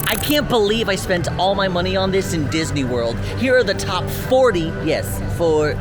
I can't believe I spent all my money on this in Disney World. Here are the top 40, yes, 40,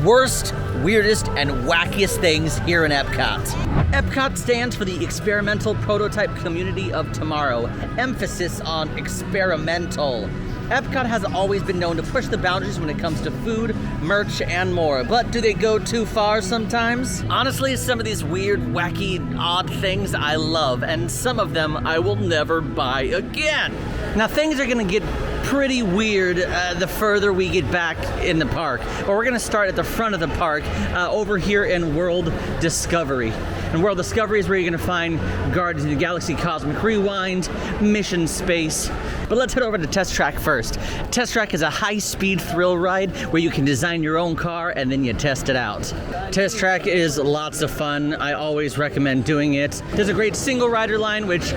worst, weirdest, and wackiest things here in EPCOT. EPCOT stands for the Experimental Prototype Community of Tomorrow. Emphasis on experimental. EPCOT has always been known to push the boundaries when it comes to food, merch, and more. But do they go too far sometimes? Honestly, some of these weird, wacky, odd things I love, and some of them I will never buy again. Now, things are gonna get pretty weird the further we get back in the park. But we're gonna start at the front of the park, over here in World Discovery. And World Discovery is where you're gonna find Guardians of the Galaxy Cosmic Rewind, Mission Space. But let's head over to Test Track first. Test Track is a high-speed thrill ride where you can design your own car and then you test it out. Test Track is lots of fun. I always recommend doing it. There's a great single rider line, which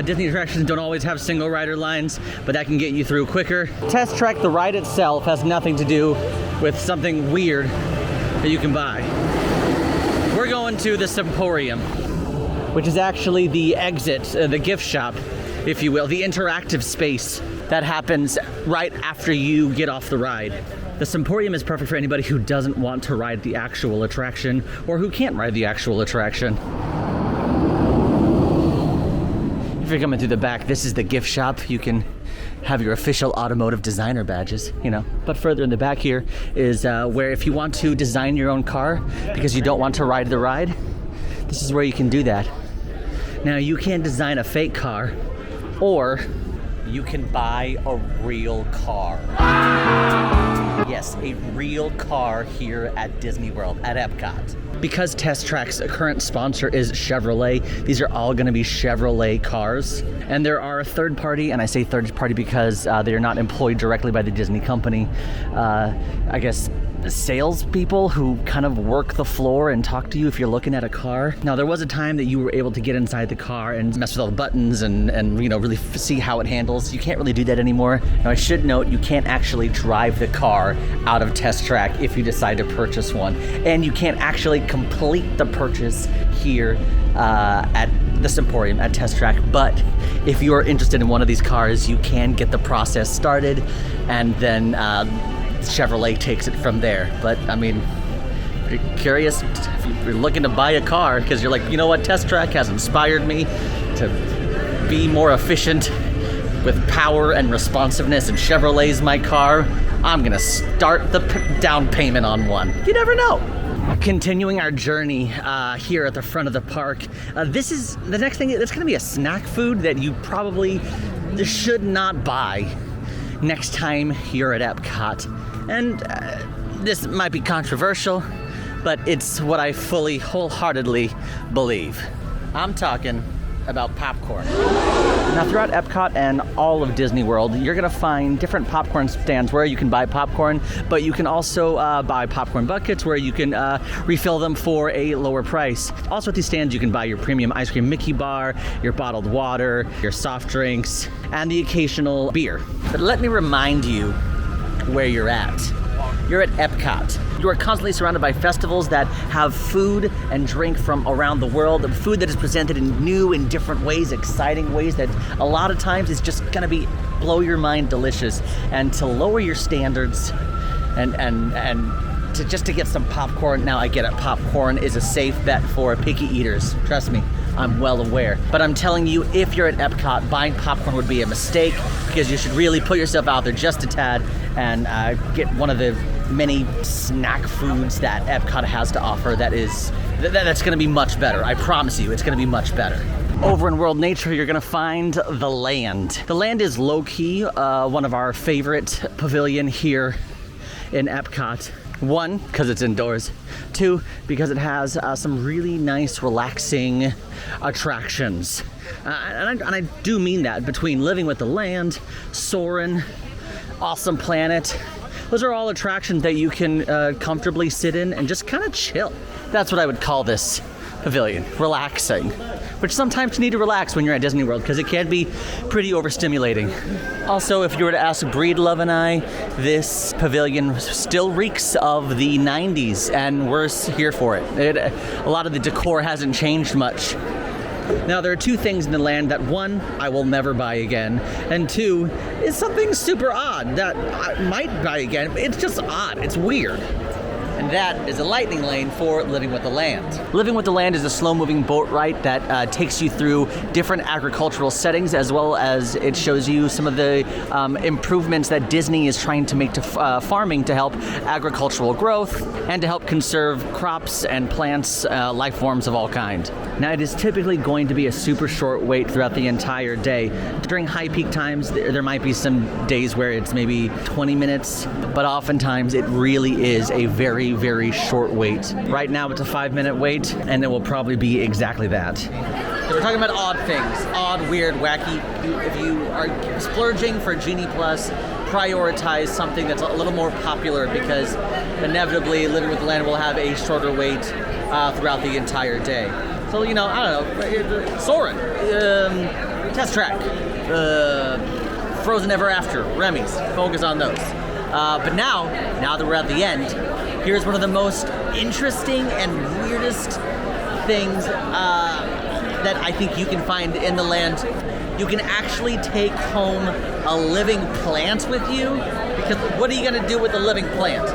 Disney attractions don't always have single rider lines, but that can get you through quicker. Test Track, the ride itself, has nothing to do with something weird that you can buy. We're going to the Semporium, which is actually the exit, the gift shop, if you will, the interactive space that happens right after you get off the ride. The Semporium is perfect for anybody who doesn't want to ride the actual attraction or who can't ride the actual attraction. If you're coming through the back, this is the gift shop. You can have your official automotive designer badges, you know. But further in the back here is where if you want to design your own car because you don't want to ride the ride, this is where you can do that. Now, you can design a fake car, or you can buy a real car. Yes, a real car here at Disney World, at EPCOT. Because Test Track's current sponsor is Chevrolet, these are all gonna be Chevrolet cars. And there are third party, and I say third party because they are not employed directly by the Disney company, I guess, salespeople who kind of work the floor and talk to you if you're looking at a car. Now, there was a time that you were able to get inside the car and mess with all the buttons and you know, really see how it handles. You can't really do that anymore. Now, I should note, you can't actually drive the car out of Test Track if you decide to purchase one. And you can't actually complete the purchase here at the Semporium at Test Track. But if you are interested in one of these cars, you can get the process started, and then Chevrolet takes it from there. But I mean, if you're curious, if you're looking to buy a car because you're like, you know what, Test Track has inspired me to be more efficient with power and responsiveness, and Chevrolet's my car, I'm gonna start the down payment on one. You never know. Continuing our journey here at the front of the park, this is the next thing. It's gonna be a snack food that you probably should not buy next time you're at EPCOT. And this might be controversial, but it's what I fully, wholeheartedly believe. I'm talking about popcorn. Now, throughout EPCOT and all of Disney World, you're gonna find different popcorn stands where you can buy popcorn, but you can also buy popcorn buckets where you can refill them for a lower price. Also at these stands, you can buy your premium ice cream Mickey bar, your bottled water, your soft drinks, and the occasional beer. But let me remind you where you're at. You're at EPCOT. You are constantly surrounded by festivals that have food and drink from around the world, the food that is presented in new and different ways, exciting ways that a lot of times is just gonna be blow your mind delicious. And to lower your standards and to get some popcorn, now I get it, popcorn is a safe bet for picky eaters. Trust me, I'm well aware. But I'm telling you, if you're at EPCOT, buying popcorn would be a mistake, because you should really put yourself out there just a tad and get one of the many snack foods that EPCOT has to offer that's gonna be much better. I promise you, it's gonna be much better. Over in World Nature, you're gonna find the Land. The Land is low-key one of our favorite pavilion here in EPCOT. One, because it's indoors. Two, because it has some really nice, relaxing attractions. And I do mean that. Between Living with the Land, Soarin', Awesome Planet, those are all attractions that you can comfortably sit in and just kind of chill. That's what I would call this pavilion, relaxing. Which sometimes you need to relax when you're at Disney World, because it can be pretty overstimulating. Also, if you were to ask Breedlove and I, this pavilion still reeks of the 90s, and we're here for it. A lot of the decor hasn't changed much. Now, there are two things in the land that, one, I will never buy again, and two, is something super odd that I might buy again. It's just odd. It's weird. And that is a lightning lane for Living with the Land. Living with the Land is a slow-moving boat ride that takes you through different agricultural settings, as well as it shows you some of the improvements that Disney is trying to make to farming to help agricultural growth and to help conserve crops and plants, life forms of all kind. Now, it is typically going to be a super short wait throughout the entire day. During high peak times, there might be some days where it's maybe 20 minutes, but oftentimes it really is a very, very short wait. Right now it's a 5-minute wait, and it will probably be exactly that. So we're talking about odd things. Odd, weird, wacky. If you are splurging for Genie Plus, prioritize something that's a little more popular, because inevitably Living with the Land will have a shorter wait throughout the entire day. So, I don't know, Soarin', Test Track, Frozen Ever After, Remy's, focus on those. But now that we're at the end, here's one of the most interesting and weirdest things that I think you can find in the land. You can actually take home a living plant with you, because what are you gonna do with a living plant?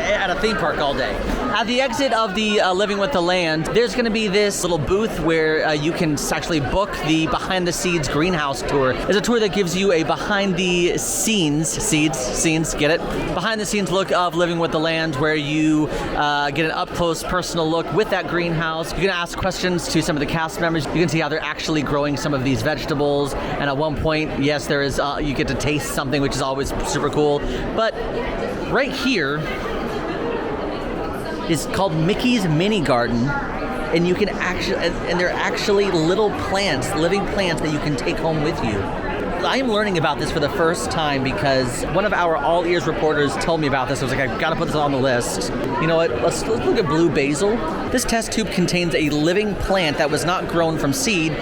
At a theme park all day. At the exit of the Living with the Land, there's going to be this little booth where you can actually book the behind the scenes greenhouse tour. It's a tour that gives you a behind the scenes, get it? Behind the scenes look of Living with the Land, where you get an up close personal look with that greenhouse. You can ask questions to some of the cast members. You can see how they're actually growing some of these vegetables. And at one point, yes, there is you get to taste something, which is always super cool. But right here is called Mickey's Mini Garden, and you can and they're actually little plants, living plants that you can take home with you. I am learning about this for the first time because one of our All Ears reporters told me about this. I was like, I've got to put this on the list. You know what? Let's look at blue basil. This test tube contains a living plant that was not grown from seed,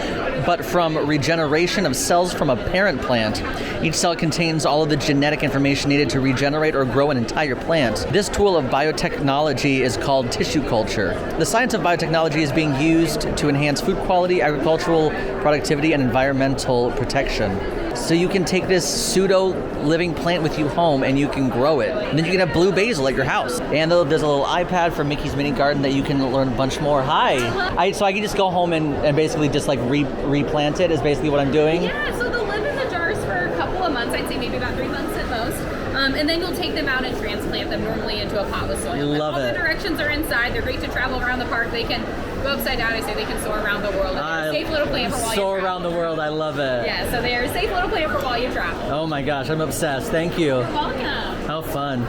but from regeneration of cells from a parent plant. Each cell contains all of the genetic information needed to regenerate or grow an entire plant. This tool of biotechnology is called tissue culture. The science of biotechnology is being used to enhance food quality, agricultural productivity, and environmental protection. So you can take this pseudo-living plant with you home and you can grow it. And then you can have blue basil at your house. And there's a little iPad for Mickey's Mini Garden that you can learn a bunch more. Hi. So I can just go home and basically just like replant it is basically what I'm doing? Yeah, so they'll live in the jars for a couple of months. I'd say maybe about 3 months at most. And then you'll take them out and transplant them normally into a pot with soil. Love it. All the directions are inside. They're great to travel around the park. They can go upside down. I say they can soar around the world. They're a safe little plant for while you travel. Soar around the world. I love it. Yeah, so they're a safe little plant for while you travel. Oh my gosh, I'm obsessed. Thank you. You're welcome. How fun.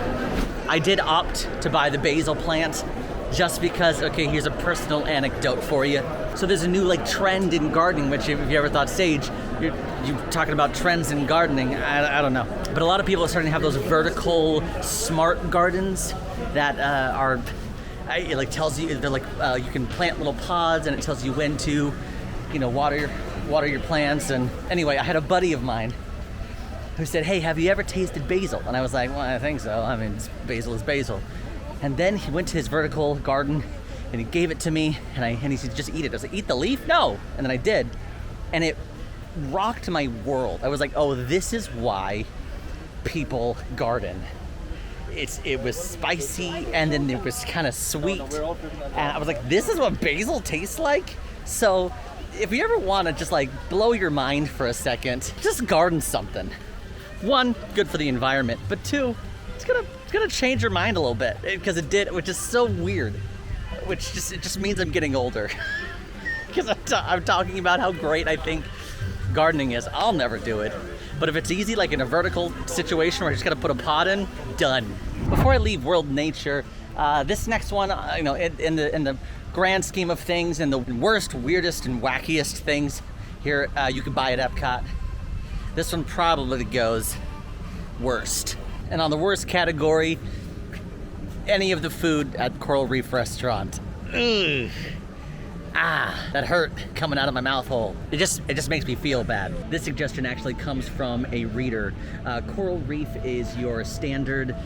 I did opt to buy the basil plant just because, okay, here's a personal anecdote for you. So there's a new trend in gardening, which if you ever thought, Sage, you're talking about trends in gardening, I don't know. But a lot of people are starting to have those vertical smart gardens that it tells you, they're you can plant little pods and it tells you when to, water your plants. And anyway, I had a buddy of mine who said, hey, have you ever tasted basil? And I was like, well, I think so. I mean, basil is basil. And then he went to his vertical garden and he gave it to me and he said, just eat it. I was like, eat the leaf? No. And then I did. And it rocked my world. I was like, oh, this is why people garden. It was spicy and then it was kind of sweet. And I was like, this is what basil tastes like? So if you ever want to just blow your mind for a second, just garden something. One, good for the environment, but two, it's gonna change your mind a little bit, because it did, which is so weird. It just means I'm getting older. Because I'm talking about how great I think gardening is. I'll never do it. But if it's easy, like in a vertical situation where I just gotta put a pot in, done. Before I leave world nature, this next one, in the grand scheme of things, and the worst, weirdest, and wackiest things here you can buy at EPCOT, this one probably goes worst. And on the worst category, any of the food at Coral Reef Restaurant. Ugh. Ah, that hurt coming out of my mouth hole. It just makes me feel bad. This suggestion actually comes from a reader. Coral Reef is your standard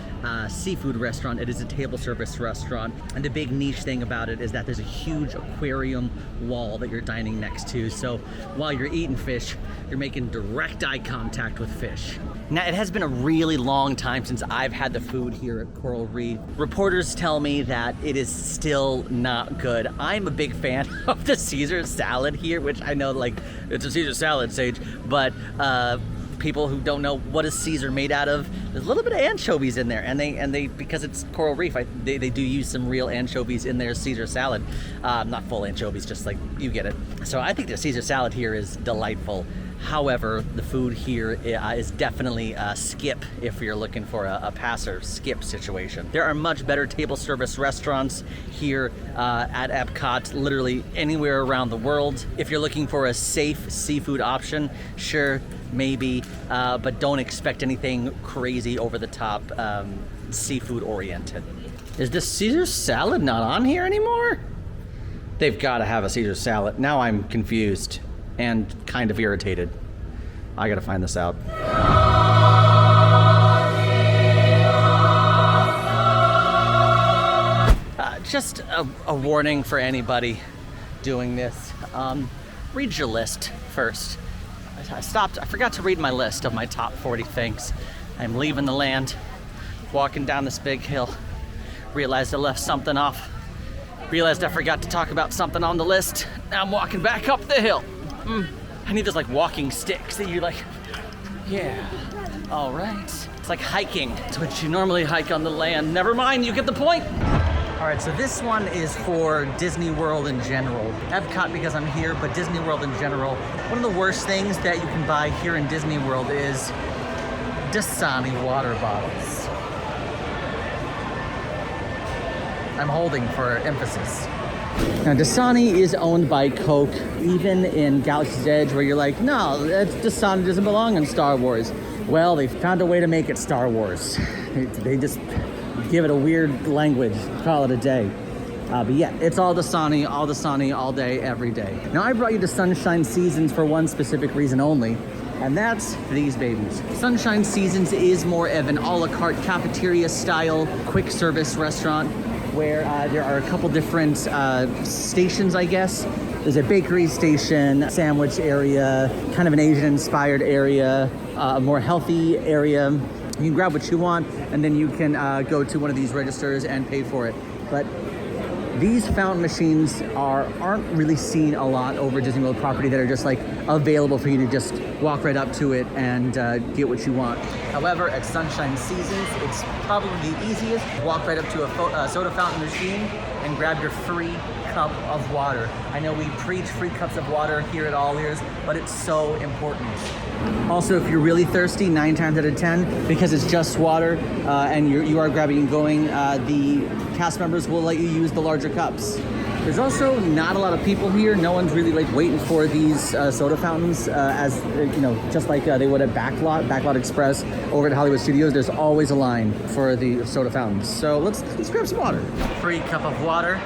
seafood restaurant. It is a table service restaurant. And the big niche thing about it is that there's a huge aquarium wall that you're dining next to. So while you're eating fish, you're making direct eye contact with fish. Now, it has been a really long time since I've had the food here at Coral Reef. Reporters tell me that it is still not good. I'm a big fan of the Caesar salad here, which I know, like, it's a Caesar salad, Sage, but people who don't know what is Caesar made out of, there's a little bit of anchovies in there, and they because it's Coral Reef, they do use some real anchovies in their Caesar salad. Not full anchovies, just like, you get it. So I think the Caesar salad here is delightful. However, the food here is definitely a skip if you're looking for a pass or skip situation. There are much better table service restaurants here at EPCOT, literally anywhere around the world. If you're looking for a safe seafood option, sure, maybe, but don't expect anything crazy over the top seafood oriented. Is the Caesar salad not on here anymore? They've got to have a Caesar salad. Now I'm confused and kind of irritated. I gotta find this out. Just a warning for anybody doing this. Read your list first. I forgot to read my list of my top 40 things. I'm leaving the land, walking down this big hill, realized I left something off, realized I forgot to talk about something on the list. Now I'm walking back up the hill. I need those like walking sticks that you like, yeah, all right. It's like hiking. It's what you normally hike on the land. Never mind, you get the point. All right, so this one is for Disney World in general. EPCOT because I'm here, but Disney World in general. One of the worst things that you can buy here in Disney World is Dasani water bottles. I'm holding for emphasis. Now, Dasani is owned by Coke, even in Galaxy's Edge, where you're like, no, Dasani doesn't belong in Star Wars. Well, they found a way to make it Star Wars. They just give it a weird language, call it a day. But yeah, it's all Dasani, all day, every day. Now, I brought you to Sunshine Seasons for one specific reason only, and that's these babies. Sunshine Seasons is more of an a la carte cafeteria-style quick service restaurant, where there are a couple different stations, I guess. There's a bakery station, sandwich area, kind of an Asian-inspired area, a more healthy area. You can grab what you want, and then you can go to one of these registers and pay for it. But these fountain machines aren't really seen a lot over Disney World property that are just like available for you to just walk right up to it and get what you want. However, at Sunshine Seasons, it's probably the easiest. Walk right up to a soda fountain machine and grab your free cup of water. I know we preach free cups of water here at AllEars, but it's so important. Also, if you're really thirsty, 9 times out of 10, because it's just water and you are grabbing and going, the cast members will let you use the larger cups. There's also not a lot of people here. No one's really like waiting for these soda fountains as you know, just like they would at Backlot Express over at Hollywood Studios. There's always a line for the soda fountains. So let's grab some water. Free cup of water.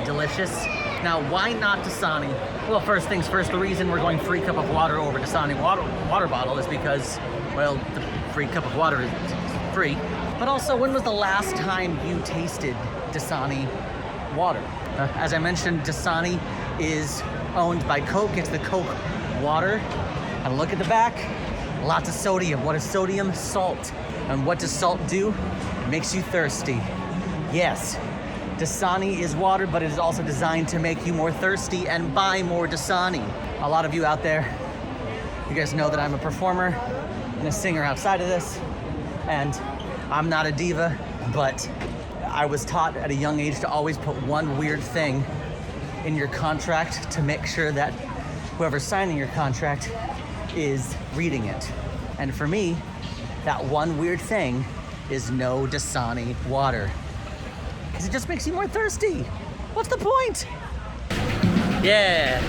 Delicious. Now, why not Dasani? Well, first things first, the reason we're going free cup of water over Dasani water bottle is because, well, the free cup of water is free. But also, when was the last time you tasted Dasani water? As I mentioned, Dasani is owned by Coke. It's the Coke water. And look at the back, lots of sodium. What is sodium? Salt. And what does salt do? It makes you thirsty. Yes, Dasani is water, but it is also designed to make you more thirsty and buy more Dasani. A lot of you out there, you guys know that I'm a performer and a singer outside of this, and I'm not a diva, but I was taught at a young age to always put one weird thing in your contract to make sure that whoever's signing your contract is reading it. And for me, that one weird thing is no Dasani water. Because it just makes you more thirsty. What's the point? Yeah.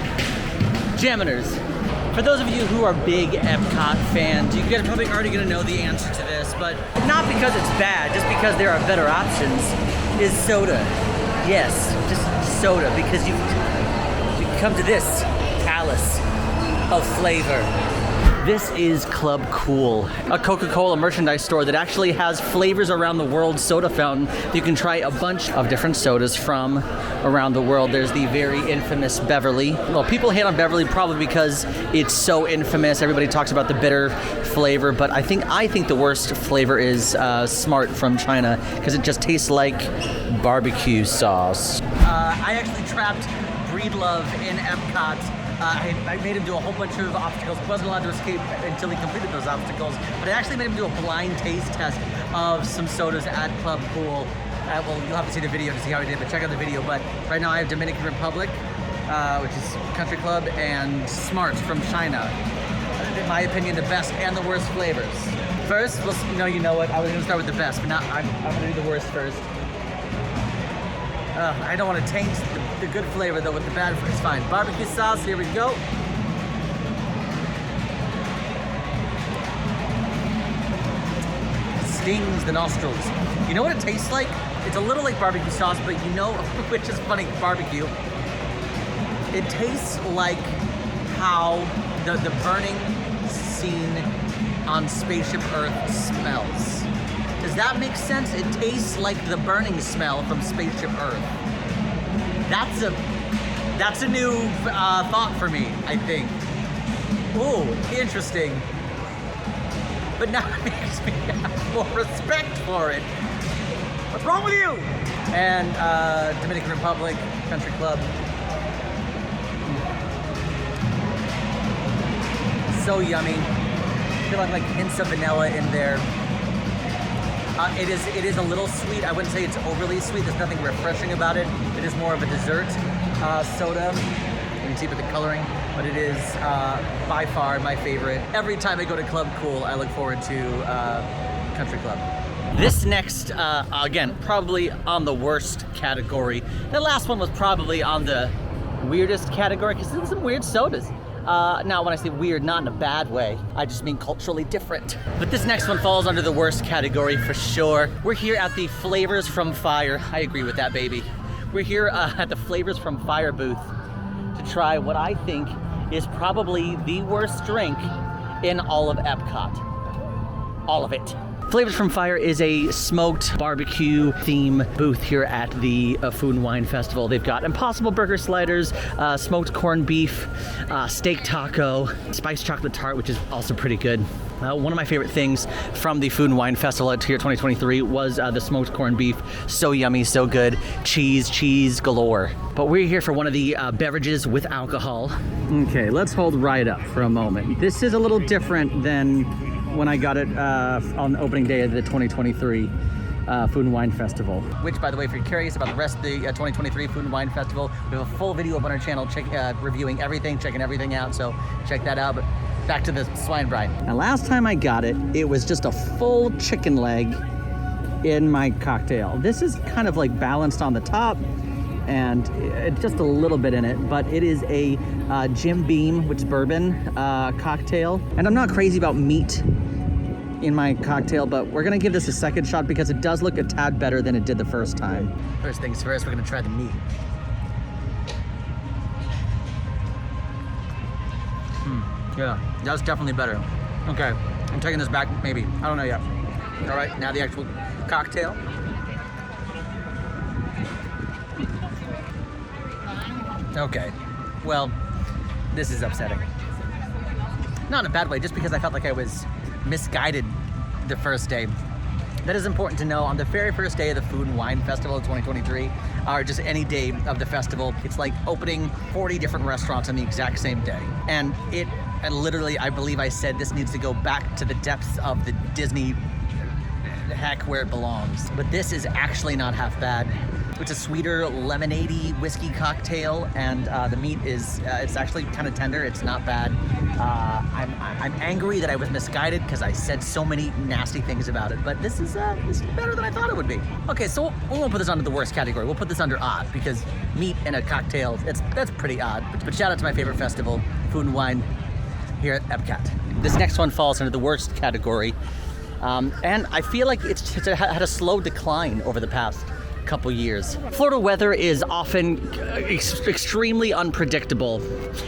Jaminers. For those of you who are big EPCOT fans, you guys are probably already gonna know the answer to this, but not because it's bad, just because there are better options, is soda. Yes, just soda, because you come to this palace of flavor. This is Club Cool, a Coca-Cola merchandise store that actually has flavors around the world soda fountain. You can try a bunch of different sodas from around the world. There's the very infamous Beverly. Well, people hate on Beverly probably because it's so infamous. Everybody talks about the bitter flavor, but I think the worst flavor is Smart from China, because it just tastes like barbecue sauce. I actually trapped Breedlove in EPCOT. I made him do a whole bunch of obstacles. He wasn't allowed to escape until he completed those obstacles. But I actually made him do a blind taste test of some sodas at Club Cool. Well, you'll have to see the video to see how he did, but check out the video. But right now I have Dominican Republic, which is Country Club, and Smart from China. In my opinion, the best and the worst flavors. First, you know what? I was going to start with the best, but now I'm going to do the worst first. I don't want to taint the good flavor though with the bad flavor. It's fine. Barbecue sauce, here we go. Stings the nostrils. You know what it tastes like? It's a little like barbecue sauce, but you know, which is funny, barbecue. It tastes like how the burning scene on Spaceship Earth smells. Does that make sense? It tastes like the burning smell from Spaceship Earth. That's a new thought for me, I think. Ooh, interesting. But now it makes me have more respect for it. What's wrong with you? And Dominican Republic, Country Club. So yummy. I feel like hints of vanilla in there. It is a little sweet. I wouldn't say it's overly sweet. There's nothing refreshing about it. It is more of a dessert soda. You can see with the coloring, but it is by far my favorite. Every time I go to Club Cool, I look forward to Country Club. This next, again, probably on the worst category. The last one was probably on the weirdest category, because there's some weird sodas. Now, when I say weird, not in a bad way, I just mean culturally different. But this next one falls under the worst category for sure. We're here at the Flavors from Fire. I agree with that, baby. We're here at the Flavors from Fire booth to try what I think is probably the worst drink in all of EPCOT. All of it. Flavors from Fire is a smoked barbecue theme booth here at the Food and Wine Festival. They've got Impossible Burger sliders, smoked corned beef, steak taco, spiced chocolate tart, which is also pretty good. One of my favorite things from the Food and Wine Festival here 2023 was the smoked corned beef. So yummy, so good. Cheese galore. But we're here for one of the beverages with alcohol. Okay, let's hold right up for a moment. This is a little different than when I got it on the opening day of the 2023 Food and Wine Festival. Which, by the way, if you're curious about the rest of the 2023 Food and Wine Festival, we have a full video up on our channel reviewing everything, checking everything out, so check that out. But back to the swine brine. Now, last time I got it, it was just a full chicken leg in my cocktail. This is kind of like balanced on the top, and it's just a little bit in it, but it is a Jim Beam, which is bourbon cocktail. And I'm not crazy about meat in my cocktail, but we're gonna give this a second shot because it does look a tad better than it did the first time. First things first, we're gonna try the meat. Yeah, that's definitely better. Okay, I'm taking this back, maybe. I don't know yet. All right, now the actual cocktail. Okay, well, this is upsetting. Not in a bad way, just because I felt like I was misguided the first day. That is important to know. On the very first day of the Food and Wine Festival of 2023, or just any day of the festival, it's like opening 40 different restaurants on the exact same day. And literally, I believe I said this needs to go back to the depths of the Disney heck where it belongs. But this is actually not half bad. It's a sweeter lemonade-y whiskey cocktail, and the meat is it's actually kind of tender. It's not bad. I'm angry that I was misguided because I said so many nasty things about it, but this is better than I thought it would be. Okay, so we won't put this under the worst category. We'll put this under odd, because meat in a cocktail, that's pretty odd. But shout out to my favorite festival, Food and Wine, here at EPCOT. This next one falls under the worst category, and I feel like it's had a slow decline over the past couple years. Florida weather is often extremely unpredictable,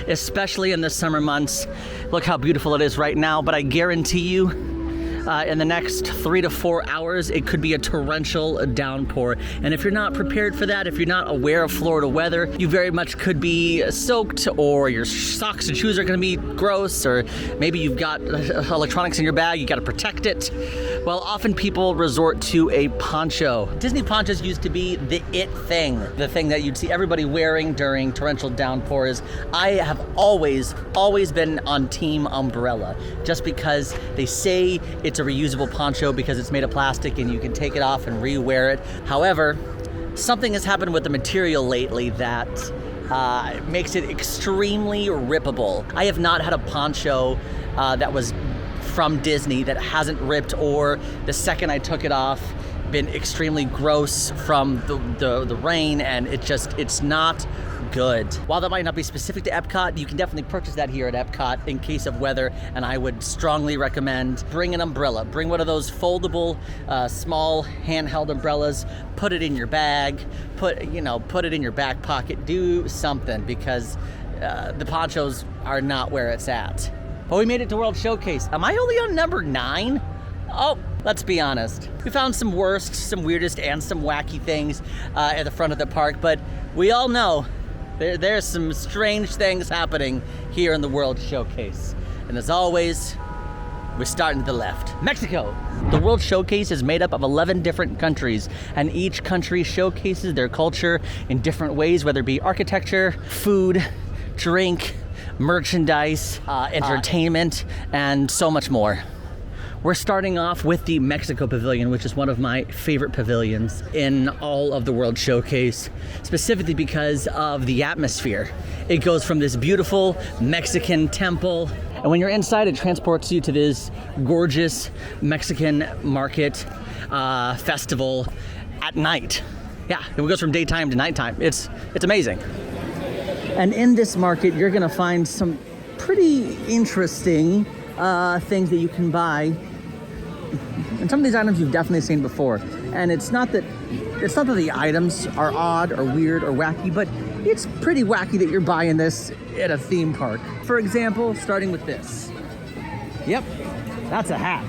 especially in the summer months. Look how beautiful it is right now, but I guarantee you, in the next 3 to 4 hours, it could be a torrential downpour. And if you're not prepared for that, if you're not aware of Florida weather, you very much could be soaked, or your socks and shoes are going to be gross, or maybe you've got electronics in your bag, you got to protect it. Well, often people resort to a poncho. Disney ponchos used to be the it thing, the thing that you'd see everybody wearing during torrential downpours. I have always been on team umbrella, just because they say it's a reusable poncho because it's made of plastic and you can take it off and re-wear it. However, something has happened with the material lately that makes it extremely rippable. I have not had a poncho that was from Disney that hasn't ripped, or the second I took it off, been extremely gross from the rain, and it's not good. While that might not be specific to EPCOT, you can definitely purchase that here at EPCOT in case of weather, and I would strongly recommend bring an umbrella. Bring one of those foldable, small handheld umbrellas, put it in your bag, put it in your back pocket, do something, because the ponchos are not where it's at. But we made it to World Showcase. Am I only on number 9? Oh, let's be honest. We found some worst, some weirdest, and some wacky things at the front of the park, but we all know there's some strange things happening here in the World Showcase. And as always, we're starting to the left. Mexico! The World Showcase is made up of 11 different countries, and each country showcases their culture in different ways, whether it be architecture, food, drink, merchandise, entertainment, and so much more. We're starting off with the Mexico Pavilion, which is one of my favorite pavilions in all of the World Showcase, specifically because of the atmosphere. It goes from this beautiful Mexican temple, and when you're inside, it transports you to this gorgeous Mexican market festival at night. Yeah, it goes from daytime to nighttime. It's amazing. And in this market, you're gonna find some pretty interesting things that you can buy. And some of these items you've definitely seen before. And it's not that the items are odd or weird or wacky, but it's pretty wacky that you're buying this at a theme park. For example, starting with this. Yep, that's a hat.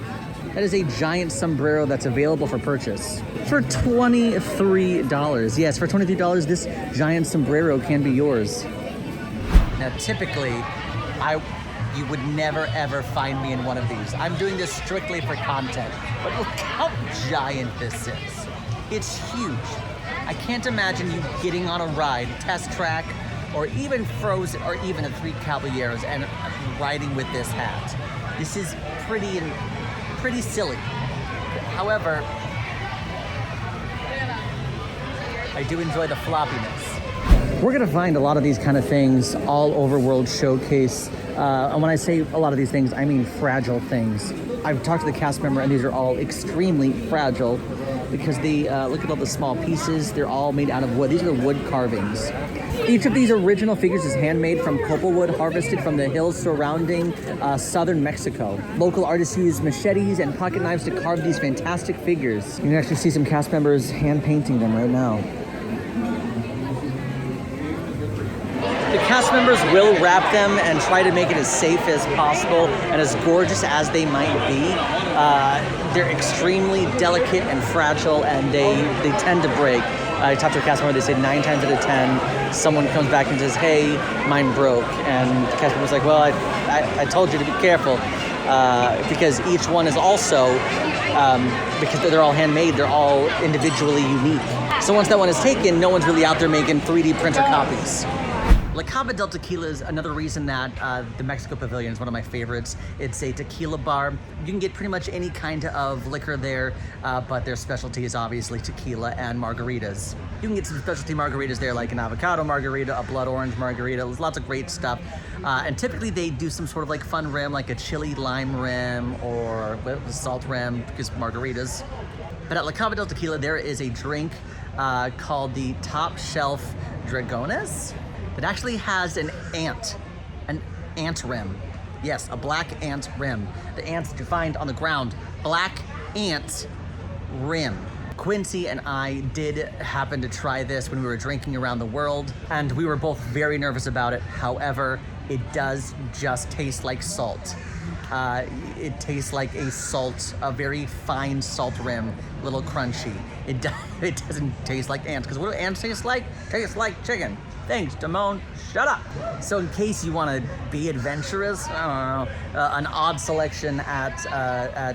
That is a giant sombrero that's available for purchase for $23. Yes, for $23, this giant sombrero can be yours. Now, typically, you would never ever find me in one of these. I'm doing this strictly for content, but look how giant this is. It's huge. I can't imagine you getting on a ride, test track, or even Frozen, or even the Three Caballeros and riding with this hat. This is pretty silly. However, I do enjoy the floppiness. We're gonna find a lot of these kind of things all over World Showcase. And when I say a lot of these things, I mean fragile things. I've talked to the cast member, and these are all extremely fragile because they look at all the small pieces. They're all made out of wood. These are the wood carvings. Each of these original figures is handmade from copal wood harvested from the hills surrounding southern Mexico. Local artists use machetes and pocket knives to carve these fantastic figures. You can actually see some cast members hand painting them right now. The cast members will wrap them and try to make it as safe as possible and as gorgeous as they might be. They're extremely delicate and fragile, and they tend to break. I talked to a cast member, they say 9 times out of 10, someone comes back and says, hey, mine broke. And the cast member's like, well, I told you to be careful. Because each one is also, because they're all handmade, they're all individually unique. So once that one is taken, no one's really out there making 3D printer copies. Laaba Del Tequila is another reason that the Mexico Pavilion is one of my favorites. It's a tequila bar. You can get pretty much any kind of liquor there, but their specialty is obviously tequila and margaritas. You can get some specialty margaritas there, like an avocado margarita, a blood orange margarita. There's lots of great stuff. And typically they do some sort of like fun rim, like a chili lime rim or a salt rim, because margaritas. But at Laaba Del Tequila, there is a drink called the Top Shelf Dragones. It actually has an ant rim. Yes, a black ant rim. The ants that you find on the ground, black ant rim. Quincy and I did happen to try this when we were drinking around the world, and we were both very nervous about it. However, it does just taste like salt. It tastes like a very fine salt rim, a little crunchy. It doesn't taste like ants, because what do ants taste like? Tastes like chicken. Thanks, Damone. Shut up. So in case you want to be adventurous, I don't know, an odd selection at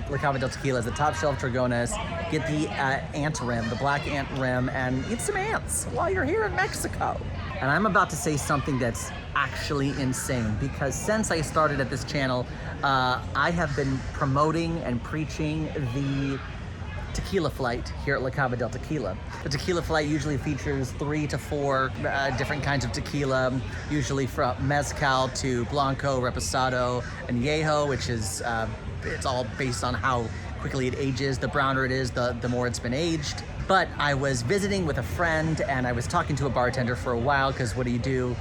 Laaba Del Tequila is the top shelf Dragones. Get the ant rim, the black ant rim, and eat some ants while you're here in Mexico. And I'm about to say something that's actually insane, because since I started at this channel, I have been promoting and preaching the tequila flight here at Laaba Del Tequila. The tequila flight usually features 3 to 4 different kinds of tequila, usually from mezcal to blanco, reposado, and añejo, which is it's all based on how quickly it ages. The browner it is, the more it's been aged. But I was visiting with a friend, and I was talking to a bartender for a while, because what do you do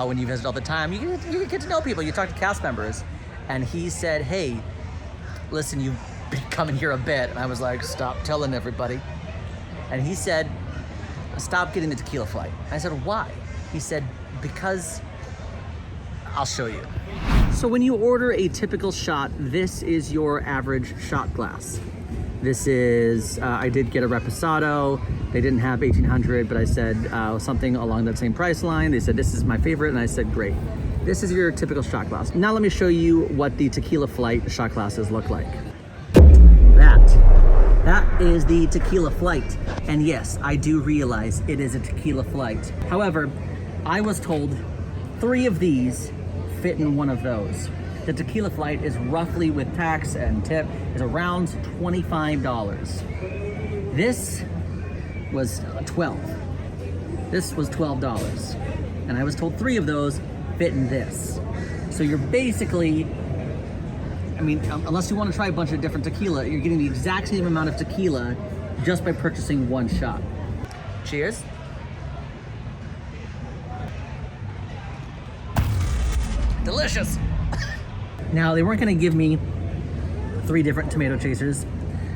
when you visit all the time? You get to know people, you talk to cast members. And he said, hey, listen, you've been coming here a bit. And I was like, stop telling everybody. And he said, stop getting the tequila flight. I said, why? He said, because I'll show you. So when you order a typical shot, this is your average shot glass. This is, I did get a reposado. They didn't have 1800, but I said something along that same price line. They said, this is my favorite. And I said, great. This is your typical shot glass. Now let me show you what the tequila flight shot glasses look like. That is the tequila flight. And yes, I do realize it is a tequila flight. However, I was told 3 of these fit in one of those. The tequila flight is roughly, with tax and tip, is around $25. This was $12. This was $12. And I was told 3 of those fit in this. So you're basically, I mean, unless you want to try a bunch of different tequila, you're getting the exact same amount of tequila just by purchasing 1 shot. Cheers. Delicious. Now, they weren't going to give me 3 different tomato chasers,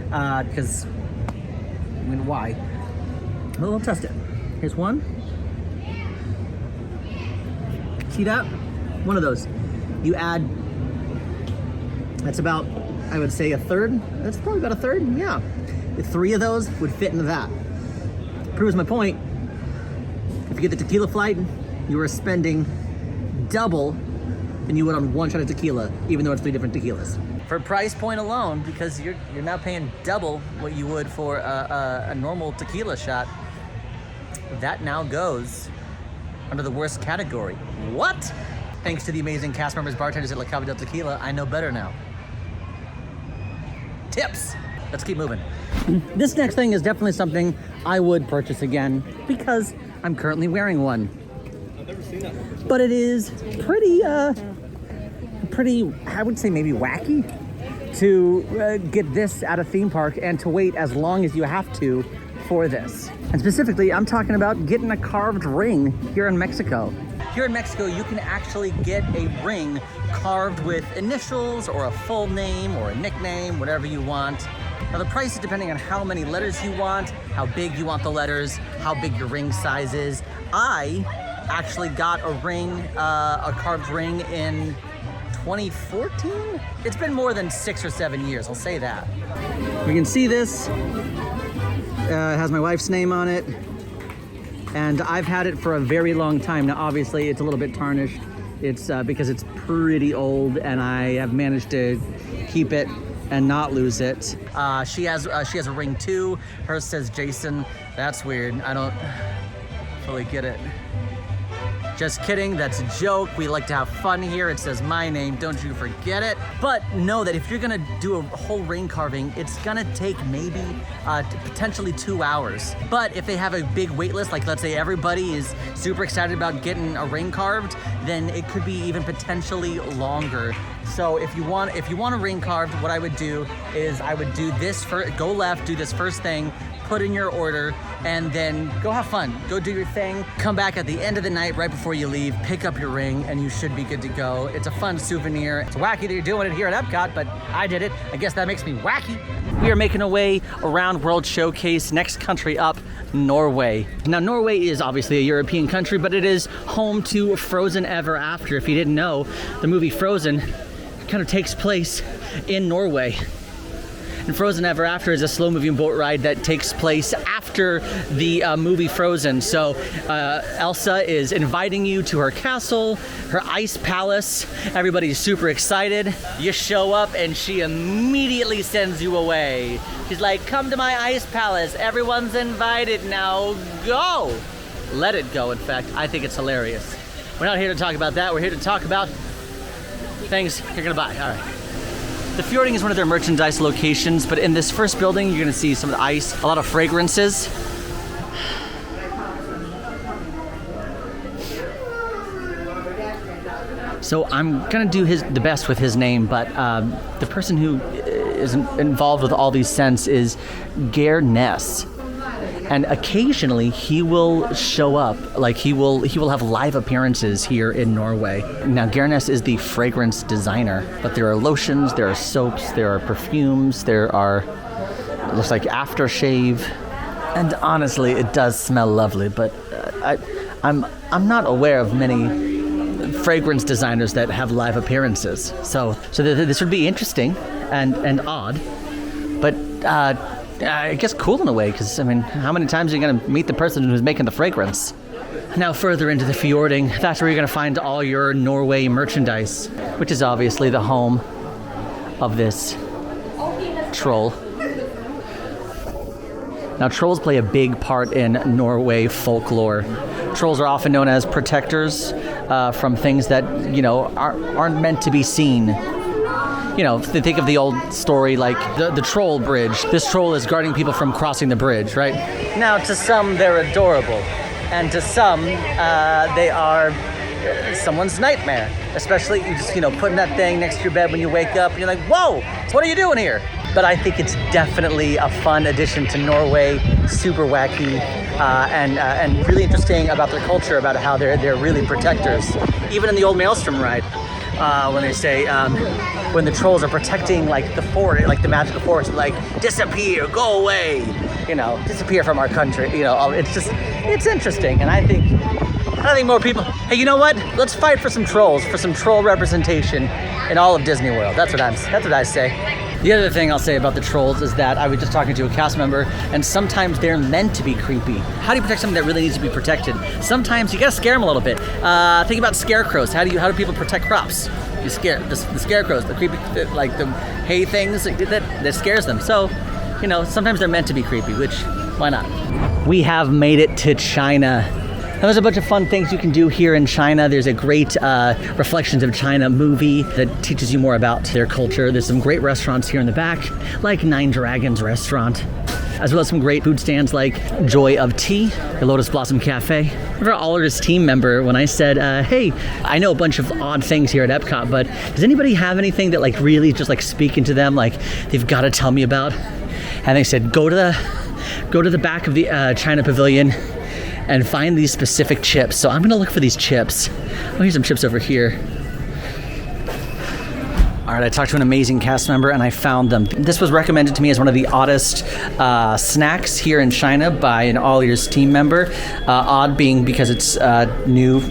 because, I mean, why? Well, we'll test it. Here's one. See that? One of those. You add, that's about, I would say, a third. That's probably about a third, yeah. 3 of those would fit into that. Proves my point. If you get the tequila flight, you are spending double than you would on 1 shot of tequila, even though it's 3 different tequilas. For price point alone, because you're now paying double what you would for a normal tequila shot, that now goes under the worst category. What? Thanks to the amazing cast members, bartenders at Laaba Del Tequila, I know better now. Tips. Let's keep moving. This next thing is definitely something I would purchase again, because I'm currently wearing one. I've never seen that. But it is pretty, I would say maybe wacky to get this at a theme park and to wait as long as you have to for this. And specifically, I'm talking about getting a carved ring here in Mexico. Here in Mexico, you can actually get a ring carved with initials or a full name or a nickname, whatever you want. Now the price is depending on how many letters you want, how big you want the letters, how big your ring size is. I actually got a ring, a carved ring in 2014? It's been more than 6 or 7 years, I'll say that. We can see this. It has my wife's name on it. And I've had it for a very long time. Now, obviously, it's a little bit tarnished. It's because it's pretty old, and I have managed to keep it and not lose it. She has a ring too. Hers says Jason. That's weird. I don't fully get it. Just kidding, that's a joke. We like to have fun here. It says my name, don't you forget it. But know that if you're gonna do a whole ring carving, it's gonna take maybe potentially 2 hours. But if they have a big wait list, like let's say everybody is super excited about getting a ring carved, then it could be even potentially longer So if you want a ring carved, what I would do is I would do this first, go left, do this first thing, put in your order, and then go have fun. Go do your thing, come back at the end of the night right before you leave, pick up your ring, and you should be good to go. It's a fun souvenir. It's wacky that you're doing it here at EPCOT, but I did it. I guess that makes me wacky. We are making our way around World Showcase. Next country up, Norway. Now, Norway is obviously a European country, but it is home to Frozen Ever After. If you didn't know, the movie Frozen kind of takes place in Norway. And Frozen Ever After is a slow-moving boat ride that takes place after the movie Frozen. So Elsa is inviting you to her castle, her ice palace. Everybody's super excited. You show up and she immediately sends you away. She's like, come to my ice palace. Everyone's invited. Now go. Let it go, in fact. I think it's hilarious. We're not here to talk about that. We're here to talk about things you're gonna buy. All right. The Fjording is one of their merchandise locations, but in this first building, you're gonna see some of the ice, a lot of fragrances. So I'm gonna do the best with his name, but the person who is involved with all these scents is Geir Ness. And occasionally he will show up, like he will have live appearances here in Norway. Now, Gernes is the fragrance designer, but there are lotions, there are soaps, there are perfumes, there are, it looks like aftershave. And honestly, it does smell lovely, but I'm not aware of many fragrance designers that have live appearances. So this would be interesting and odd, but I guess cool in a way, because, I mean, how many times are you going to meet the person who's making the fragrance? Now further into the Fjording, that's where you're going to find all your Norway merchandise, which is obviously the home of this troll. Now, trolls play a big part in Norway folklore. Trolls are often known as protectors from things that, aren't meant to be seen. Think of the old story like the troll bridge. This troll is guarding people from crossing the bridge, right? Now, to some, they're adorable. And to some, they are someone's nightmare. Especially, you just, putting that thing next to your bed when you wake up and you're like, whoa, what are you doing here? But I think it's definitely a fun addition to Norway, super wacky, and really interesting about their culture, about how they're really protectors. Even in the old Maelstrom ride, when they say, when the trolls are protecting like the forest, like the magical forest, like disappear, go away, disappear from our country. It's interesting, and I think more people. Hey, you know what? Let's fight for some trolls, for some troll representation in all of Disney World. That's what I say. The other thing I'll say about the trolls is that I was just talking to a cast member, and sometimes they're meant to be creepy. How do you protect something that really needs to be protected? Sometimes you gotta scare them a little bit. Think about scarecrows. How do people protect crops? You scare the scarecrows, the creepy, like the hay things that scares them. So, sometimes they're meant to be creepy, which, why not? We have made it to China. Now, there's a bunch of fun things you can do here in China. There's a great Reflections of China movie that teaches you more about their culture. There's some great restaurants here in the back, like Nine Dragons Restaurant, as well as some great food stands like Joy of Tea, the Lotus Blossom Cafe. We're an AllEars team member. When I said, hey, I know a bunch of odd things here at EPCOT, but does anybody have anything that like really just like speaking to them, like they've got to tell me about? And they said, go to the back of the China Pavilion and find these specific chips. So I'm gonna look for these chips. Oh, here's some chips over here. All right, I talked to an amazing cast member and I found them. This was recommended to me as one of the oddest snacks here in China by an AllEars team member. Odd being because it's new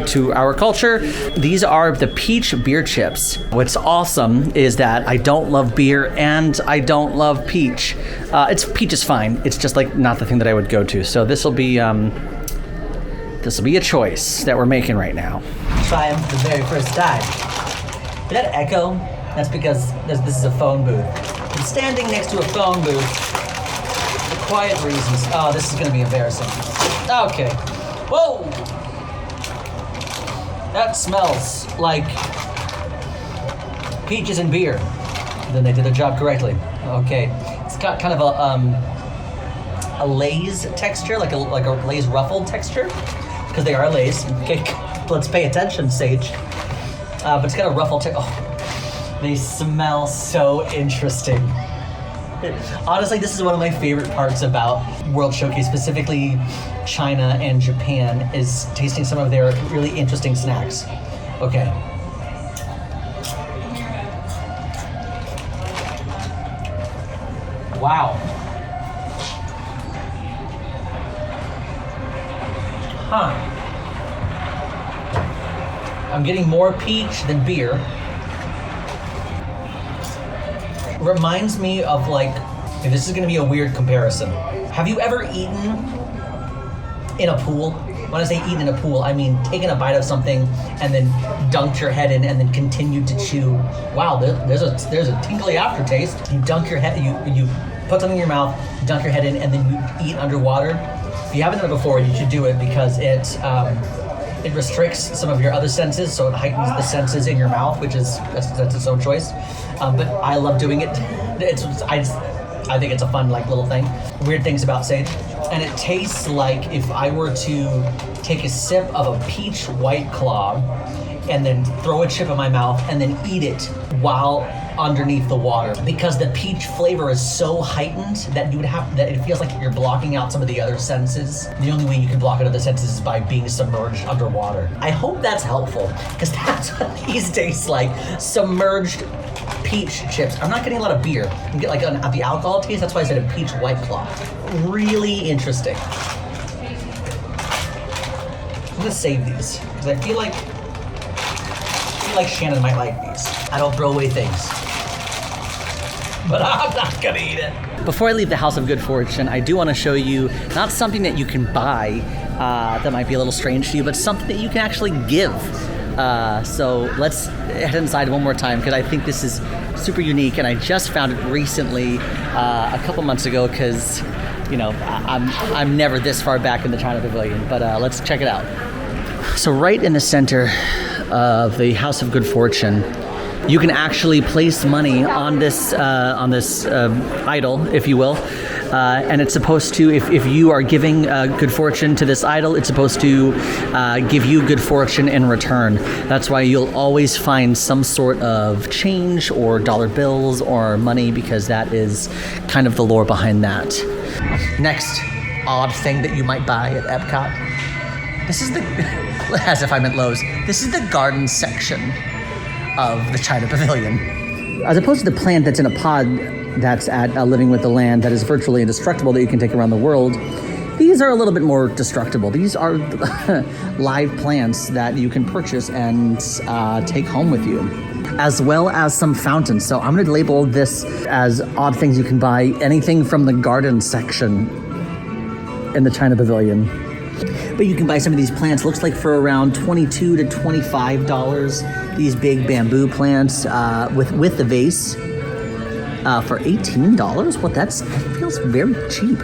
to our culture. These are the peach beer chips. What's awesome is that I don't love beer and I don't love peach. Peach is fine. It's just like not the thing that I would go to. So this will be a choice that we're making right now. Try them for the very first time. Did that echo? That's because this is a phone booth. I'm standing next to a phone booth for quiet reasons. Oh, this is gonna be embarrassing. Okay. Whoa! That smells like peaches and beer. Then they did their job correctly. Okay. It's got kind of a Lay's texture, like a Lay's ruffled texture, because they are Lay's. Okay, let's pay attention, Sage. but it's got a ruffle tip. Oh, they smell so interesting. Honestly, this is one of my favorite parts about World Showcase, specifically China and Japan, is tasting some of their really interesting snacks. Okay. Wow. Huh. I'm getting more peach than beer. Reminds me of like, and this is gonna be a weird comparison. Have you ever eaten in a pool? When I say eaten in a pool, I mean taken a bite of something and then dunked your head in and then continued to chew. Wow, there's a tinkly aftertaste. You dunk your head, you put something in your mouth, dunk your head in, and then you eat underwater. If you haven't done it before, you should do it because it restricts some of your other senses, so it heightens the senses in your mouth, which is that's its own choice. But I love doing it. I think it's a fun like little thing. Weird things about sage, and it tastes like if I were to take a sip of a peach White Claw, and then throw a chip in my mouth, and then eat it while underneath the water, because the peach flavor is so heightened that it feels like you're blocking out some of the other senses. The only way you can block out other senses is by being submerged underwater. I hope that's helpful, because that's what these taste like. Submerged peach chips. I'm not getting a lot of beer. You get like the alcohol taste. That's why I said a peach White Claw. Really interesting. I'm gonna save these because I feel like Shannon might like these. I don't throw away things, but I'm not gonna eat it. Before I leave the House of Good Fortune, I do want to show you not something that you can buy that might be a little strange to you, but something that you can actually give. So let's head inside one more time because I think this is super unique, and I just found it recently, a couple months ago, because I'm never this far back in the China Pavilion. But let's check it out. So right in the center of the House of Good Fortune, you can actually place money on this idol, if you will, and it's supposed to, if you are giving good fortune to this idol, it's supposed to give you good fortune in return. That's why you'll always find some sort of change or dollar bills or money, because that is kind of the lore behind that. Next odd thing that you might buy at EPCOT. This is as if I meant Lowe's, this is the garden section of the China Pavilion. As opposed to the plant that's in a pod that's at Living with the Land that is virtually indestructible that you can take around the world, these are a little bit more destructible. These are live plants that you can purchase and take home with you, as well as some fountains. So I'm going to label this as odd things you can buy, anything from the garden section in the China Pavilion. But you can buy some of these plants, looks like for around $22 to $25. These big bamboo plants with the vase for $18. What, that feels very cheap.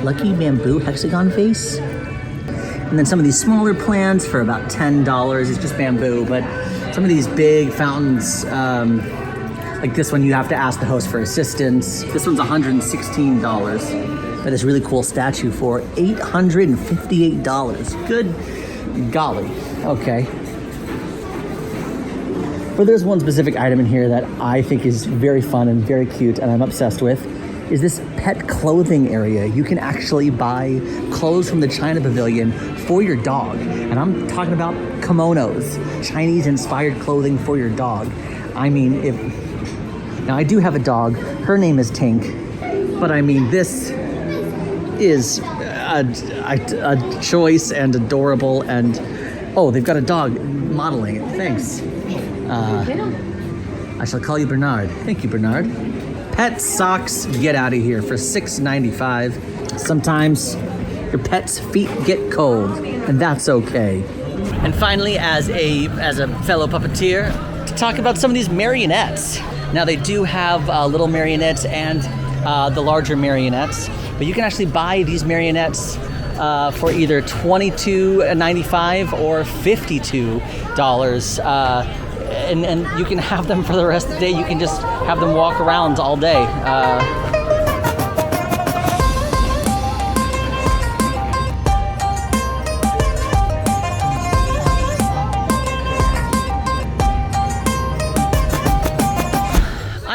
Lucky bamboo hexagon vase. And then some of these smaller plants for about $10. It's just bamboo, but some of these big fountains, like this one, you have to ask the host for assistance. This one's $116. But this really cool statue for $858. Good golly. Okay. But there's one specific item in here that I think is very fun and very cute, and I'm obsessed with, is this pet clothing area. You can actually buy clothes from the China Pavilion for your dog. And I'm talking about kimonos, Chinese-inspired clothing for your dog. I mean, now I do have a dog. Her name is Tink. But I mean, this is a choice and adorable, and they've got a dog modeling it. Thanks. I shall call you Bernard. Thank you, Bernard. Pet socks, get out of here, for $6.95. Sometimes your pet's feet get cold, and that's okay. And finally, as a fellow puppeteer, to talk about some of these marionettes. Now they do have little marionettes and the larger marionettes, but you can actually buy these marionettes for either $22.95 or $52. And you can have them for the rest of the day. You can just have them walk around all day.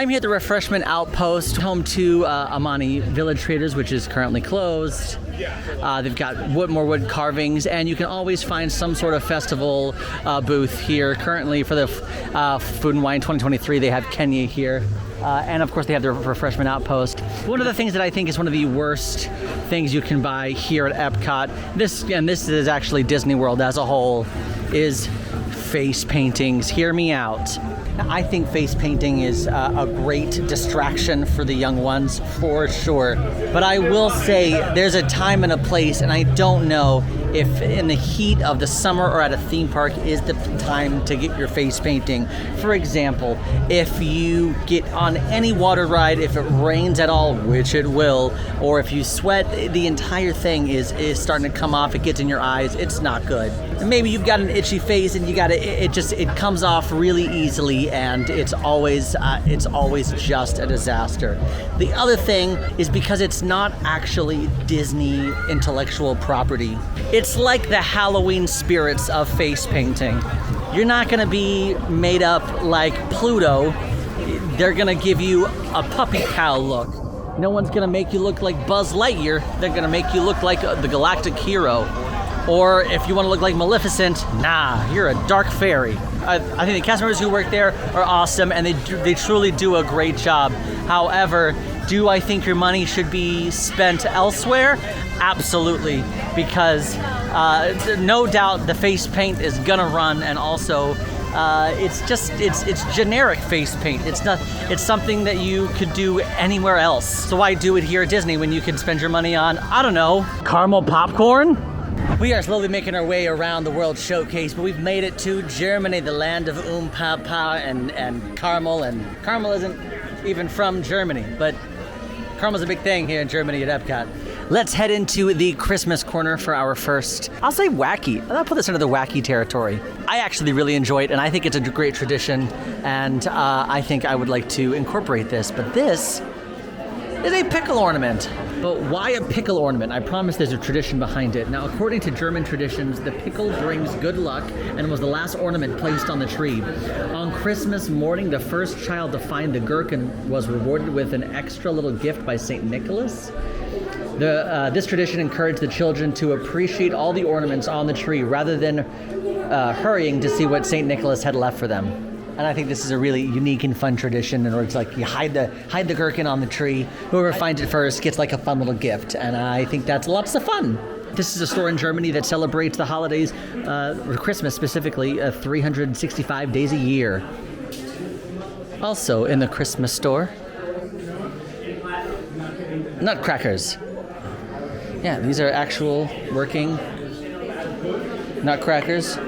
I'm here at the Refreshment Outpost, home to Amani Village Traders, which is currently closed. They've got more wood carvings, and you can always find some sort of festival booth here. Currently, for the Food and Wine 2023, they have Kenya here. And of course, they have their Refreshment Outpost. One of the things that I think is one of the worst things you can buy here at EPCOT, this is actually Disney World as a whole, is face paintings. Hear me out. Now, I think face painting is a great distraction for the young ones, for sure. But I will say there's a time and a place, and I don't know if in the heat of the summer or at a theme park is the time to get your face painting. For example, if you get on any water ride, if it rains at all, which it will, or if you sweat, the entire thing is starting to come off, it gets in your eyes, it's not good. And maybe you've got an itchy face and it comes off really easily, and it's always just a disaster. The other thing is because it's not actually Disney intellectual property. It's like the Halloween spirits of face painting. You're not gonna be made up like Pluto. They're gonna give you a puppy cow look. No one's gonna make you look like Buzz Lightyear. They're gonna make you look like the galactic hero. Or if you want to look like Maleficent, nah, you're a dark fairy. I think the cast members who work there are awesome, and they truly do a great job. However, do I think your money should be spent elsewhere? Absolutely, because no doubt the face paint is gonna run, and also it's generic face paint. It's something that you could do anywhere else. So why do it here at Disney when you can spend your money on, I don't know, caramel popcorn? We are slowly making our way around the World Showcase, but we've made it to Germany, the land of Pa and caramel. And caramel isn't even from Germany, but caramel's a big thing here in Germany at EPCOT. Let's head into the Christmas corner for our first, I'll say wacky. I'll put this into the wacky territory. I actually really enjoy it, and I think it's a great tradition, and I think I would like to incorporate this, but this is a pickle ornament. But why a pickle ornament? I promise there's a tradition behind it. Now, according to German traditions, the pickle brings good luck and was the last ornament placed on the tree. On Christmas morning, the first child to find the gherkin was rewarded with an extra little gift by St. Nicholas. This tradition encouraged the children to appreciate all the ornaments on the tree rather than hurrying to see what St. Nicholas had left for them. And I think this is a really unique and fun tradition, in order to you hide the gherkin on the tree. Whoever finds it first gets like a fun little gift, and I think that's lots of fun. This is a store in Germany that celebrates the holidays, or Christmas specifically, 365 days a year. Also in the Christmas store, nutcrackers. Yeah, these are actual working nutcrackers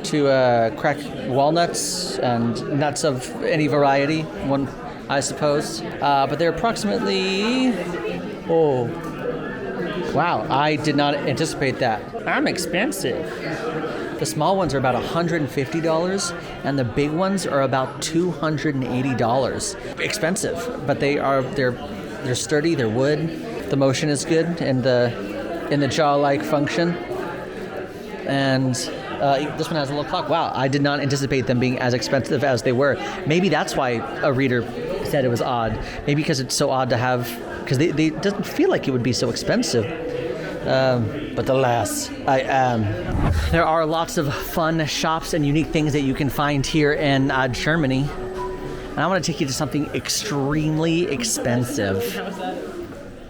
to crack walnuts and nuts of any variety, one I suppose. But they're approximately, wow, I did not anticipate that. I'm expensive. The small ones are about $150, and the big ones are about $280. Expensive, but they're sturdy, they're wood. The motion is good in the jaw-like function. And this one has a little clock. Wow, I did not anticipate them being as expensive as they were. Maybe that's why a reader said it was odd. Maybe because it's so odd to have, because they doesn't feel like it would be so expensive. But alas, I am. There are lots of fun shops and unique things that you can find here in Germany. And I want to take you to something extremely expensive.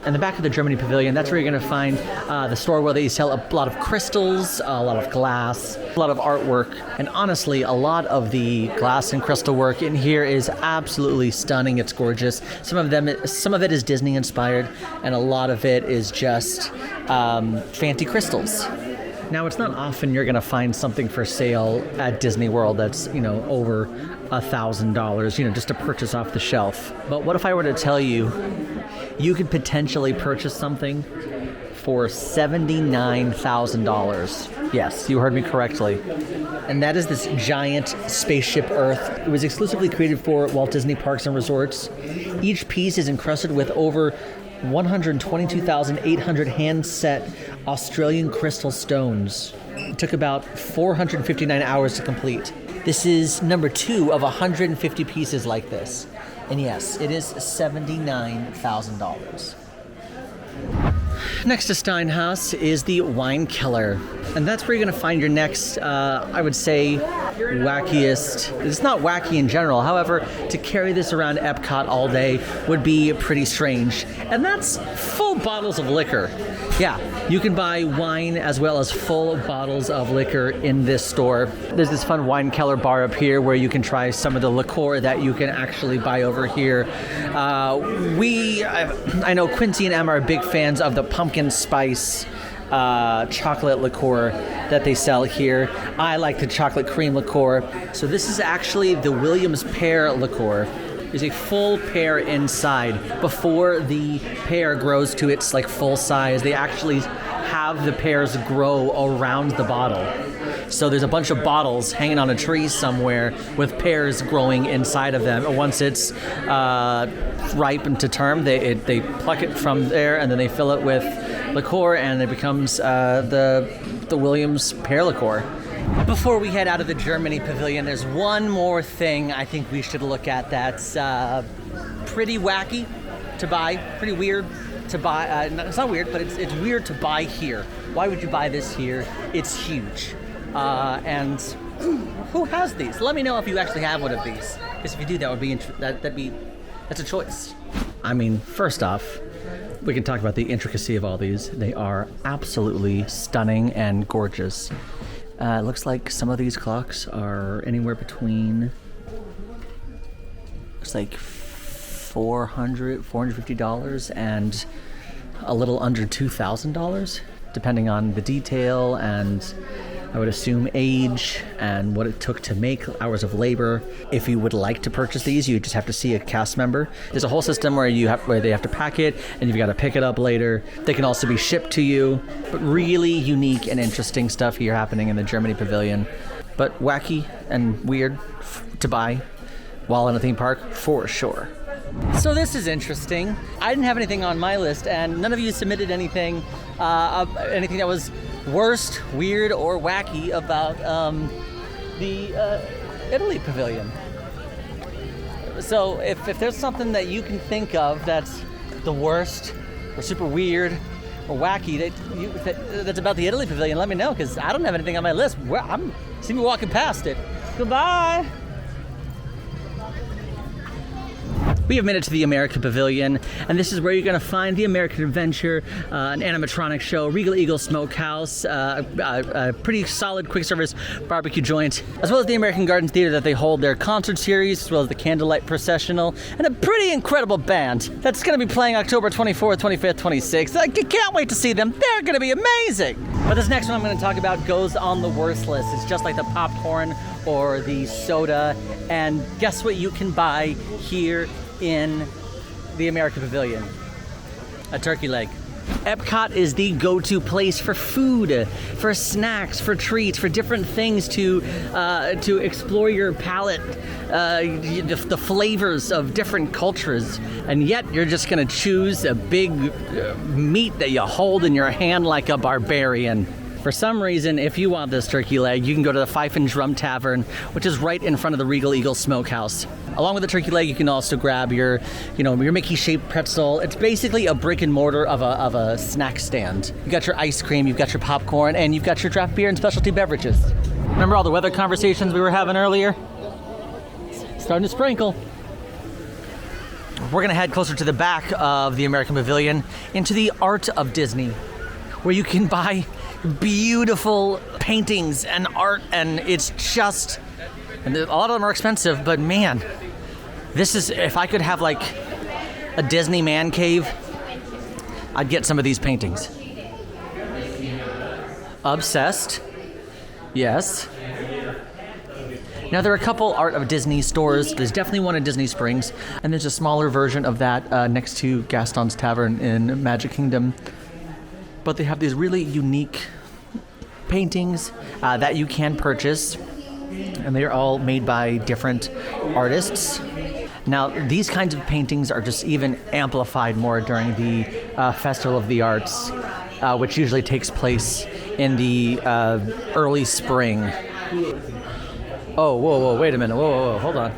In the back of the Germany Pavilion, that's where you're going to find the store where they sell a lot of crystals, a lot of glass, a lot of artwork. And honestly, a lot of the glass and crystal work in here is absolutely stunning. It's gorgeous. Some of it is Disney inspired, and a lot of it is just fancy crystals. Now, it's not often you're going to find something for sale at Disney World that's, over $1,000, just to purchase off the shelf. But what if I were to tell you, you could potentially purchase something for $79,000. Yes, you heard me correctly. And that is this giant spaceship Earth. It was exclusively created for Walt Disney Parks and Resorts. Each piece is encrusted with over 122,800 hand-set Australian crystal stones. It took about 459 hours to complete. This is number 2 of 150 pieces like this. And yes, it is $79,000. Next to Steinhaus is the Wine Keller. And that's where you're going to find your next, I would say, wackiest. It's not wacky in general. However, to carry this around EPCOT all day would be pretty strange. And that's full bottles of liquor. Yeah, you can buy wine as well as full bottles of liquor in this store. There's this fun Wine Keller bar up here where you can try some of the liqueur that you can actually buy over here. I know Quincy and Emma are big fans of the pumpkin spice chocolate liqueur that they sell here. I like the chocolate cream liqueur. So this is actually the Williams pear liqueur. There's a full pear inside. Before the pear grows to its like full size, they actually have the pears grow around the bottle. So there's a bunch of bottles hanging on a tree somewhere with pears growing inside of them. And once it's ripened to term, they pluck it from there and then they fill it with liqueur, and it becomes the Williams pear liqueur. Before we head out of the Germany Pavilion, there's one more thing I think we should look at that's pretty wacky to buy, pretty weird to buy. It's not weird, but it's weird to buy here. Why would you buy this here? It's huge. And who has these? Let me know if you actually have one of these. Because if you do, that would be that's a choice. I mean, first off, we can talk about the intricacy of all these. They are absolutely stunning and gorgeous. It looks like some of these clocks are anywhere between, looks like $450 and a little under $2,000, depending on the detail and I would assume age and what it took to make, hours of labor. If you would like to purchase these, you just have to see a cast member. There's a whole system where they have to pack it and you've got to pick it up later. They can also be shipped to you. But really unique and interesting stuff here happening in the Germany Pavilion. But wacky and weird to buy while in a theme park for sure. So this is interesting. I didn't have anything on my list and none of you submitted anything that was worst, weird, or wacky about the Italy Pavilion. So if there's something that you can think of that's the worst, or super weird, or wacky that's about the Italy Pavilion, let me know, because I don't have anything on my list. I'm see me walking past it. Goodbye. We have made it to the American Pavilion, and this is where you're going to find the American Adventure, an animatronic show, Regal Eagle Smokehouse, a pretty solid quick service barbecue joint, as well as the American Gardens Theater that they hold their concert series, as well as the Candlelight Processional, and a pretty incredible band that's going to be playing October 24th, 25th, 26th. I can't wait to see them. They're going to be amazing. But this next one I'm going to talk about goes on the worst list. It's just like the popcorn or the soda, and guess what you can buy here in the American Pavilion? A turkey leg. EPCOT is the go-to place for food, for snacks, for treats, for different things to explore your palate, the flavors of different cultures, and yet you're just gonna choose a big meat that you hold in your hand like a barbarian. For some reason, if you want this turkey leg, you can go to the Fife and Drum Tavern, which is right in front of the Regal Eagle Smokehouse. Along with the turkey leg, you can also grab your Mickey-shaped pretzel. It's basically a brick and mortar of a snack stand. You got your ice cream, you've got your popcorn, and you've got your draft beer and specialty beverages. Remember all the weather conversations we were having earlier? Starting to sprinkle. We're gonna head closer to the back of the American Pavilion into the Art of Disney, where you can buy beautiful paintings and art, and it's just, and a lot of them are expensive, but man, this is, if I could have like a Disney man cave, I'd get some of these paintings. Obsessed, yes. Now there are a couple Art of Disney stores. There's definitely one in Disney Springs, and there's a smaller version of that next to Gaston's Tavern in Magic Kingdom. But they have these really unique paintings that you can purchase, and they're all made by different artists. Now, these kinds of paintings are just even amplified more during the Festival of the Arts, which usually takes place in the early spring. Oh, whoa, wait a minute, whoa, hold on.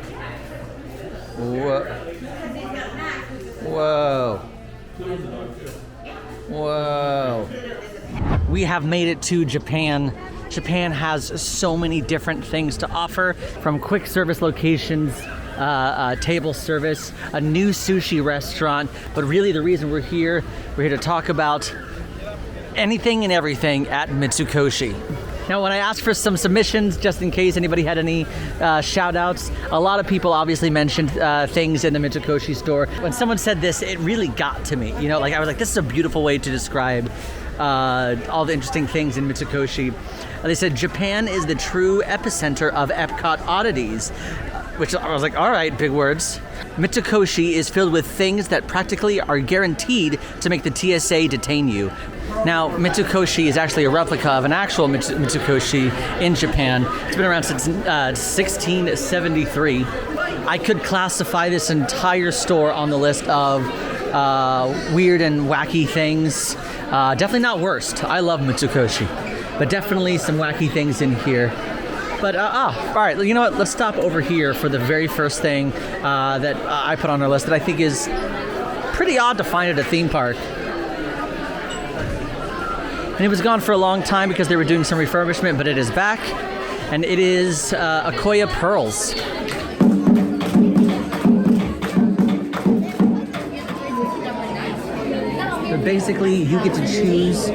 Whoa. Whoa. We have made it to Japan. Japan has so many different things to offer, from quick service locations, table service, a new sushi restaurant, but really the reason we're here to talk about anything and everything at Mitoshi. Now, when I asked for some submissions, just in case anybody had any shout outs, a lot of people obviously mentioned things in the Mitoshi store. When someone said this, it really got to me. You know, like I was like, this is a beautiful way to describe all the interesting things in Mitoshi. They said Japan is the true epicenter of EPCOT oddities, which I was like, all right, big words. Mitoshi is filled with things that practically are guaranteed to make the TSA detain you. Now, Mitoshi is actually a replica of an actual Mitoshi in Japan. It's been around since 1673. I could classify this entire store on the list of weird and wacky things. Definitely not worst. I love Mitoshi, but definitely some wacky things in here. But, all right, you know what? Let's stop over here for the very first thing that I put on our list that I think is pretty odd to find at a theme park. And it was gone for a long time because they were doing some refurbishment, but it is back. And it is Akoya Pearls. So basically, you get to choose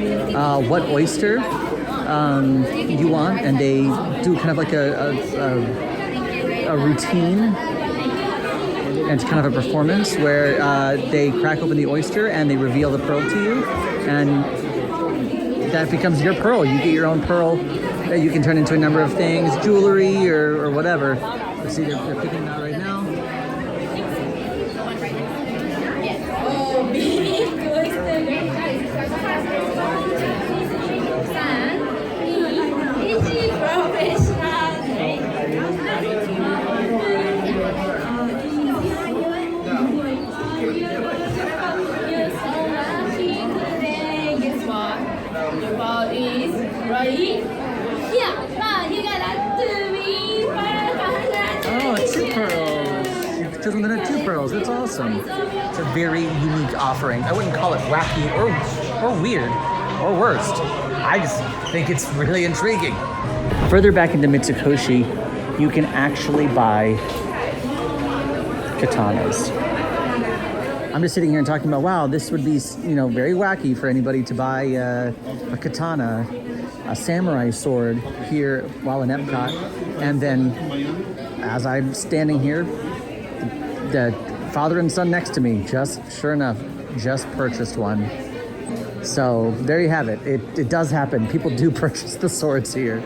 what oyster you want, and they do kind of like a routine. And it's kind of a performance where they crack open the oyster and they reveal the pearl to you. And that becomes your pearl. You get your own pearl that you can turn into a number of things, jewelry or whatever. Let's see, they're picking it out right now. Oh, two pearls. You've chosen the two pearls. That's awesome. It's a very unique offering. I wouldn't call it wacky or weird or worst. I just think it's really intriguing. Further back into Mitoshi, you can actually buy katanas. I'm just sitting here and talking about, wow, this would be, very wacky for anybody to buy a katana, a samurai sword here while in Epcot. And then as I'm standing here, the father and son next to me sure enough, just purchased one. So there you have it. It does happen. People do purchase the swords here.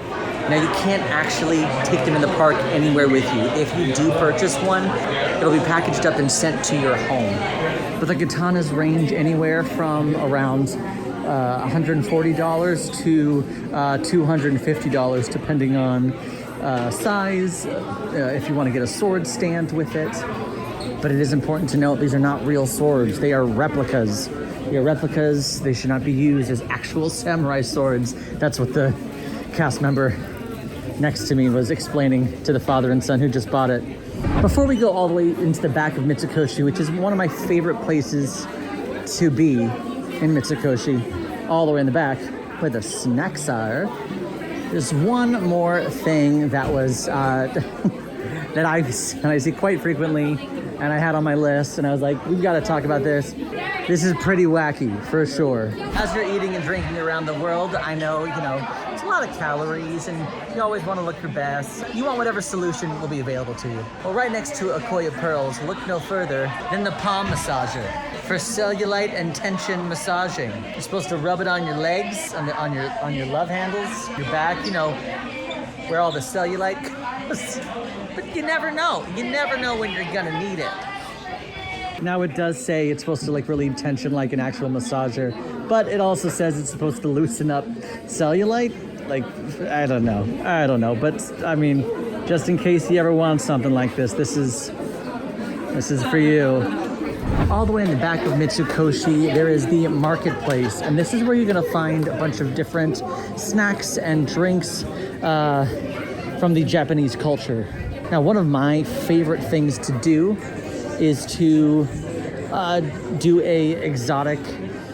Now, you can't actually take them in the park anywhere with you. If you do purchase one, it'll be packaged up and sent to your home. But the katanas range anywhere from around $140 to $250, depending on size, if you want to get a sword stand with it. But it is important to note these are not real swords. They are replicas. They are replicas. They should not be used as actual samurai swords. That's what the cast member next to me was explaining to the father and son who just bought it. Before we go all the way into the back of Mitoshi, which is one of my favorite places to be in Mitoshi, all the way in the back where the snacks are, there's one more thing that was that I see quite frequently, and I had on my list, and I was like, we've got to talk about this. This is pretty wacky, for sure. As you're eating and drinking around the world, I know, it's a lot of calories, and you always want to look your best. You want whatever solution will be available to you. Well, right next to Akoya Pearls, look no further than the palm massager for cellulite and tension massaging. You're supposed to rub it on your legs, on your love handles, your back, where all the cellulite goes. But you never know. You never know when you're gonna need it. Now, it does say it's supposed to relieve tension like an actual massager, but it also says it's supposed to loosen up cellulite. I don't know. But I mean, just in case you ever want something like this, this is for you. All the way in the back of Mitoshi, there is the marketplace, and this is where you're gonna find a bunch of different snacks and drinks from the Japanese culture. Now, one of my favorite things to do is to do a exotic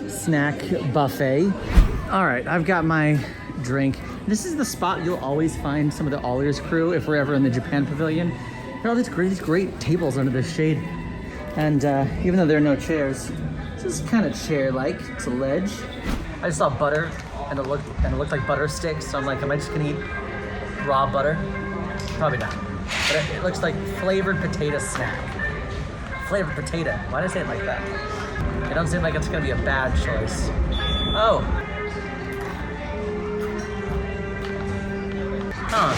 snack buffet. All right, I've got my drink. This is the spot you'll always find some of the AllEars crew if we're ever in the Japan Pavilion. There are all these great tables under the shade. And even though there are no chairs, this is kind of chair-like. It's a ledge. I just saw butter, and it looked like butter sticks. So I'm like, am I just gonna eat raw butter? Probably not. But it looks like flavored potato snack. Flavored potato. Why did I say it like that? It doesn't seem like it's gonna be a bad choice. Oh. Huh.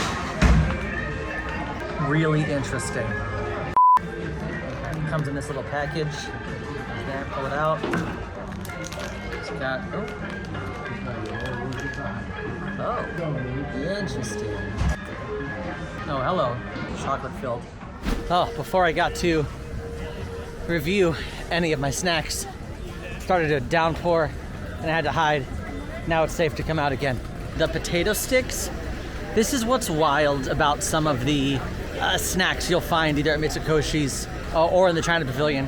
Really interesting. Comes in this little package. There, pull it out. It's got, oh, interesting. Oh, hello, chocolate filled. Oh, before I got to review any of my snacks, it started to downpour and I had to hide. Now it's safe to come out again. The potato sticks, this is what's wild about some of the snacks you'll find either at Mitoshi's or in the China Pavilion,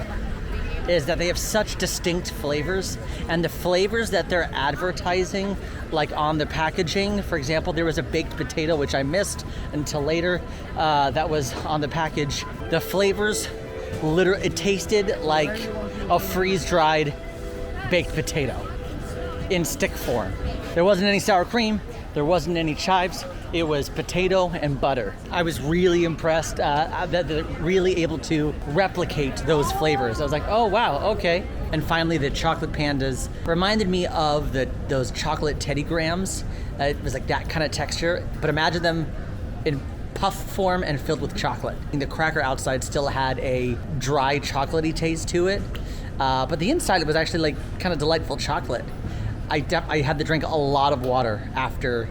is that they have such distinct flavors, and the flavors that they're advertising, like on the packaging. For example, there was a baked potato, which I missed until later, that was on the package. The flavors, literally, it tasted like a freeze-dried baked potato in stick form. There wasn't any sour cream, there wasn't any chives. It was potato and butter. I was really impressed that they're really able to replicate those flavors. I was like, oh wow, okay. And finally, the chocolate pandas reminded me of those chocolate Teddy Grahams. It was like that kind of texture, but imagine them in puff form and filled with chocolate. And the cracker outside still had a dry chocolatey taste to it, but the inside it was actually like kind of delightful chocolate. I had to drink a lot of water after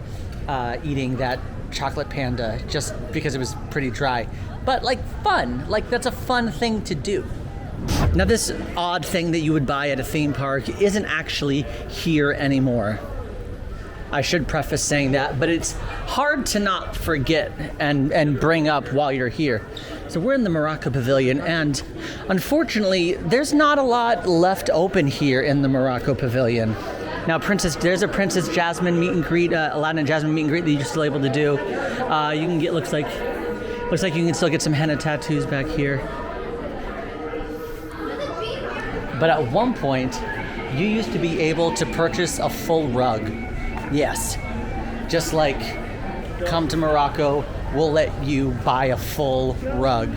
eating that chocolate panda just because it was pretty dry, but like fun, like that's a fun thing to do. Now this odd thing that you would buy at a theme park isn't actually here anymore. I should preface saying that, but it's hard to not forget and bring up while you're here. So we're in the Morocco Pavilion, and unfortunately there's not a lot left open here in the Morocco Pavilion. Now, there's a Princess Jasmine meet and greet, Aladdin and Jasmine meet and greet that you're still able to do. You can get, looks like you can still get some henna tattoos back here. But at one point, you used to be able to purchase a full rug. Yes, just like come to Morocco, we'll let you buy a full rug.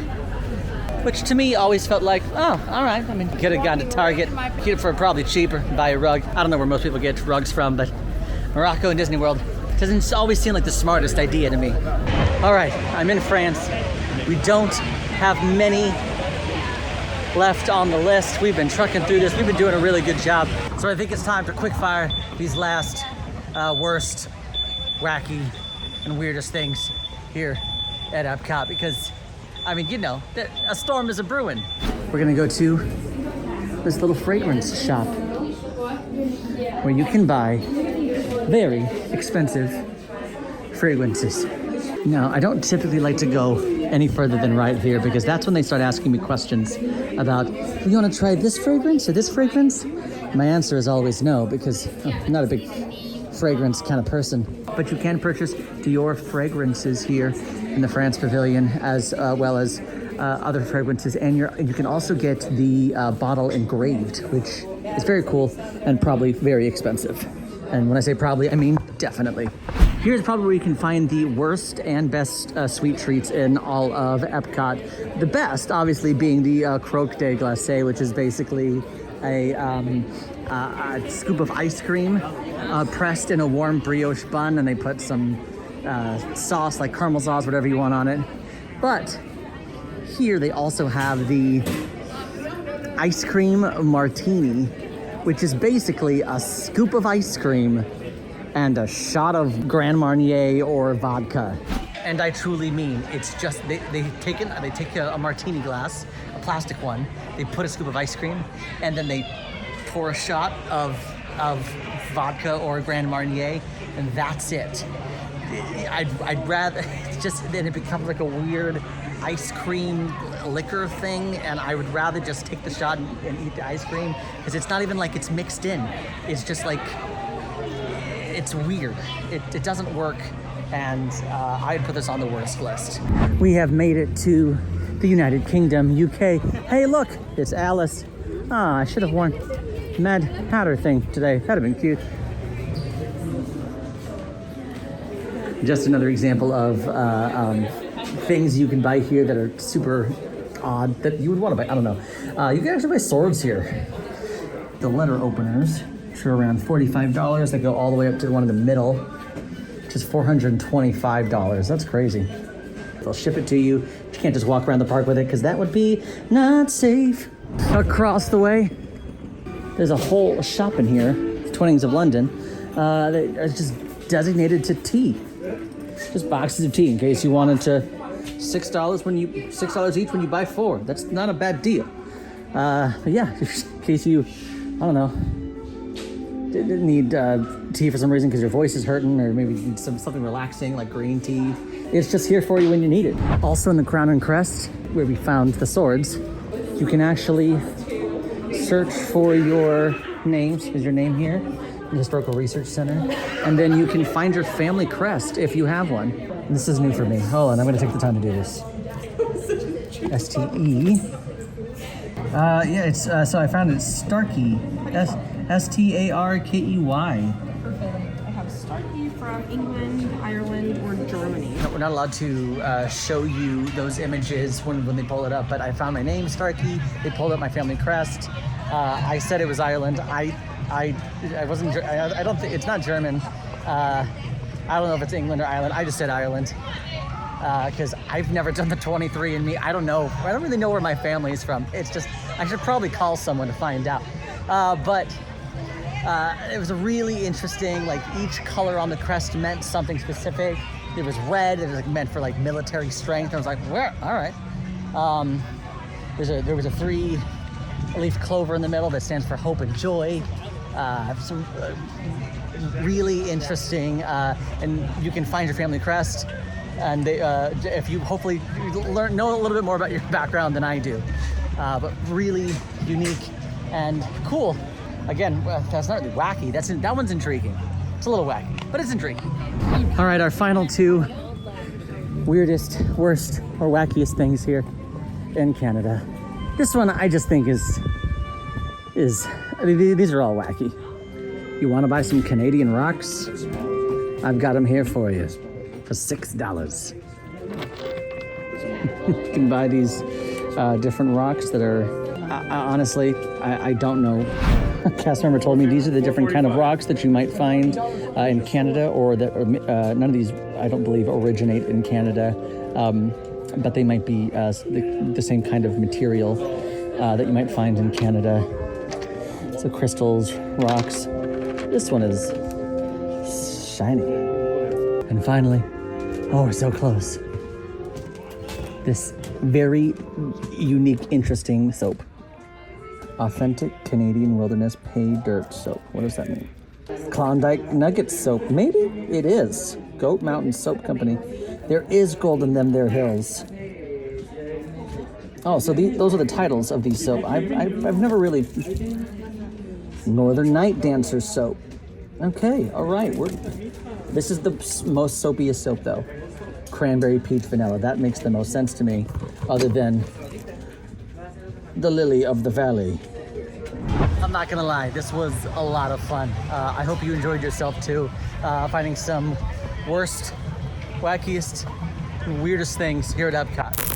Which to me always felt like, oh, all right. I mean, you could have gone to Target, get it for probably cheaper, buy a rug. I don't know where most people get rugs from, but Morocco and Disney World doesn't always seem like the smartest idea to me. All right, I'm in France. We don't have many left on the list. We've been trucking through this. We've been doing a really good job. So I think it's time to quick fire these last worst, wacky, and weirdest things here at EPCOT, because I mean, you know, a storm is a brewing. We're gonna go to this little fragrance shop where you can buy very expensive fragrances. Now, I don't typically like to go any further than right here because that's when they start asking me questions about, you wanna try this fragrance or this fragrance? My answer is always no, because I'm not a big fragrance kind of person. But you can purchase Dior fragrances here in the France Pavilion, as well as other fragrances, and you can also get the bottle engraved, which is very cool and probably very expensive. And when I say probably, I mean definitely. Here's probably where you can find the worst and best sweet treats in all of EPCOT. The best, obviously, being the croque de glacé, which is basically a scoop of ice cream pressed in a warm brioche bun, and they put some sauce, like caramel sauce, whatever you want on it. But here they also have the ice cream martini, which is basically a scoop of ice cream and a shot of Grand Marnier or vodka. And I truly mean, it's just, they take a martini glass, a plastic one, they put a scoop of ice cream, and then they pour a shot of vodka or Grand Marnier, and that's it. I'd rather just then it becomes like a weird ice cream liquor thing, and I would rather just take the shot and eat the ice cream because it's not even like it's mixed in. It's just like it's weird. It doesn't work, and I'd put this on the worst list. We have made it to the United Kingdom, UK. Hey, look, it's Alice. Ah, I should have worn Mad Hatter thing today. That'd have been cute. Just another example of things you can buy here that are super odd that you would want to buy. I don't know. You can actually buy swords here. The letter openers, which are around $45. They go all the way up to the one in the middle, which is $425. That's crazy. They'll ship it to you. You can't just walk around the park with it because that would be not safe. Across the way, there's a whole shop in here, Twinings of London, that is just designated to tea. Just boxes of tea in case you wanted to. $6 each when you buy 4. That's not a bad deal. But yeah, in case you, I don't know, didn't need tea for some reason because your voice is hurting, or maybe you need something relaxing like green tea. It's just here for you when you need it. Also in the Crown and Crest, where we found the swords, you can actually search for your names. Is your name here? The Historical Research Center. And then you can find your family crest if you have one. This is new for me. Hold on, I'm gonna take the time to do this. S-T-E. Yeah, it's, so I found it, Starkey. S-T-A-R-K-E-Y. Perfect. I have Starkey from England, Ireland, or Germany. No, we're not allowed to show you those images when they pull it up, but I found my name, Starkey. They pulled up my family crest. I said it was Ireland. I wasn't, I don't think, it's not German. I don't know if it's England or Ireland. I just said Ireland. Because I've never done the 23andMe. I don't know. I don't really know where my family is from. It's just, I should probably call someone to find out. But it was a really interesting, like each color on the crest meant something specific. It was red, it was like meant for like military strength. I was like, where? All right. There was a 3-leaf clover in the middle that stands for hope and joy. Some really interesting, and you can find your family crest. And they, if you hopefully know a little bit more about your background than I do, but really unique and cool. Again, that's not really wacky. That one's intriguing. It's a little wacky, but it's intriguing. All right, our final 2 weirdest, worst, or wackiest things here in Canada. This one I just think is I mean, these are all wacky. You want to buy some Canadian rocks? I've got them here for you. For $6. You can buy these different rocks that are, honestly, I don't know. A cast member told me these are the different kind of rocks that you might find in Canada, or that none of these, I don't believe, originate in Canada, but they might be the same kind of material that you might find in Canada. So crystals, rocks. This one is shiny. And finally, oh, we're so close. This very unique, interesting soap. Authentic Canadian Wilderness Pay Dirt Soap. What does that mean? Klondike Nugget Soap. Maybe it is. Goat Mountain Soap Company. There is gold in them there hills. Oh, so those are the titles of these soap. I've never really... Northern Night Dancer Soap. Okay, all right. This is the most soapiest soap, though. Cranberry Peach Vanilla. That makes the most sense to me, other than the Lily of the Valley. I'm not gonna lie, this was a lot of fun. I hope you enjoyed yourself too, finding some worst, wackiest, weirdest things here at EPCOT.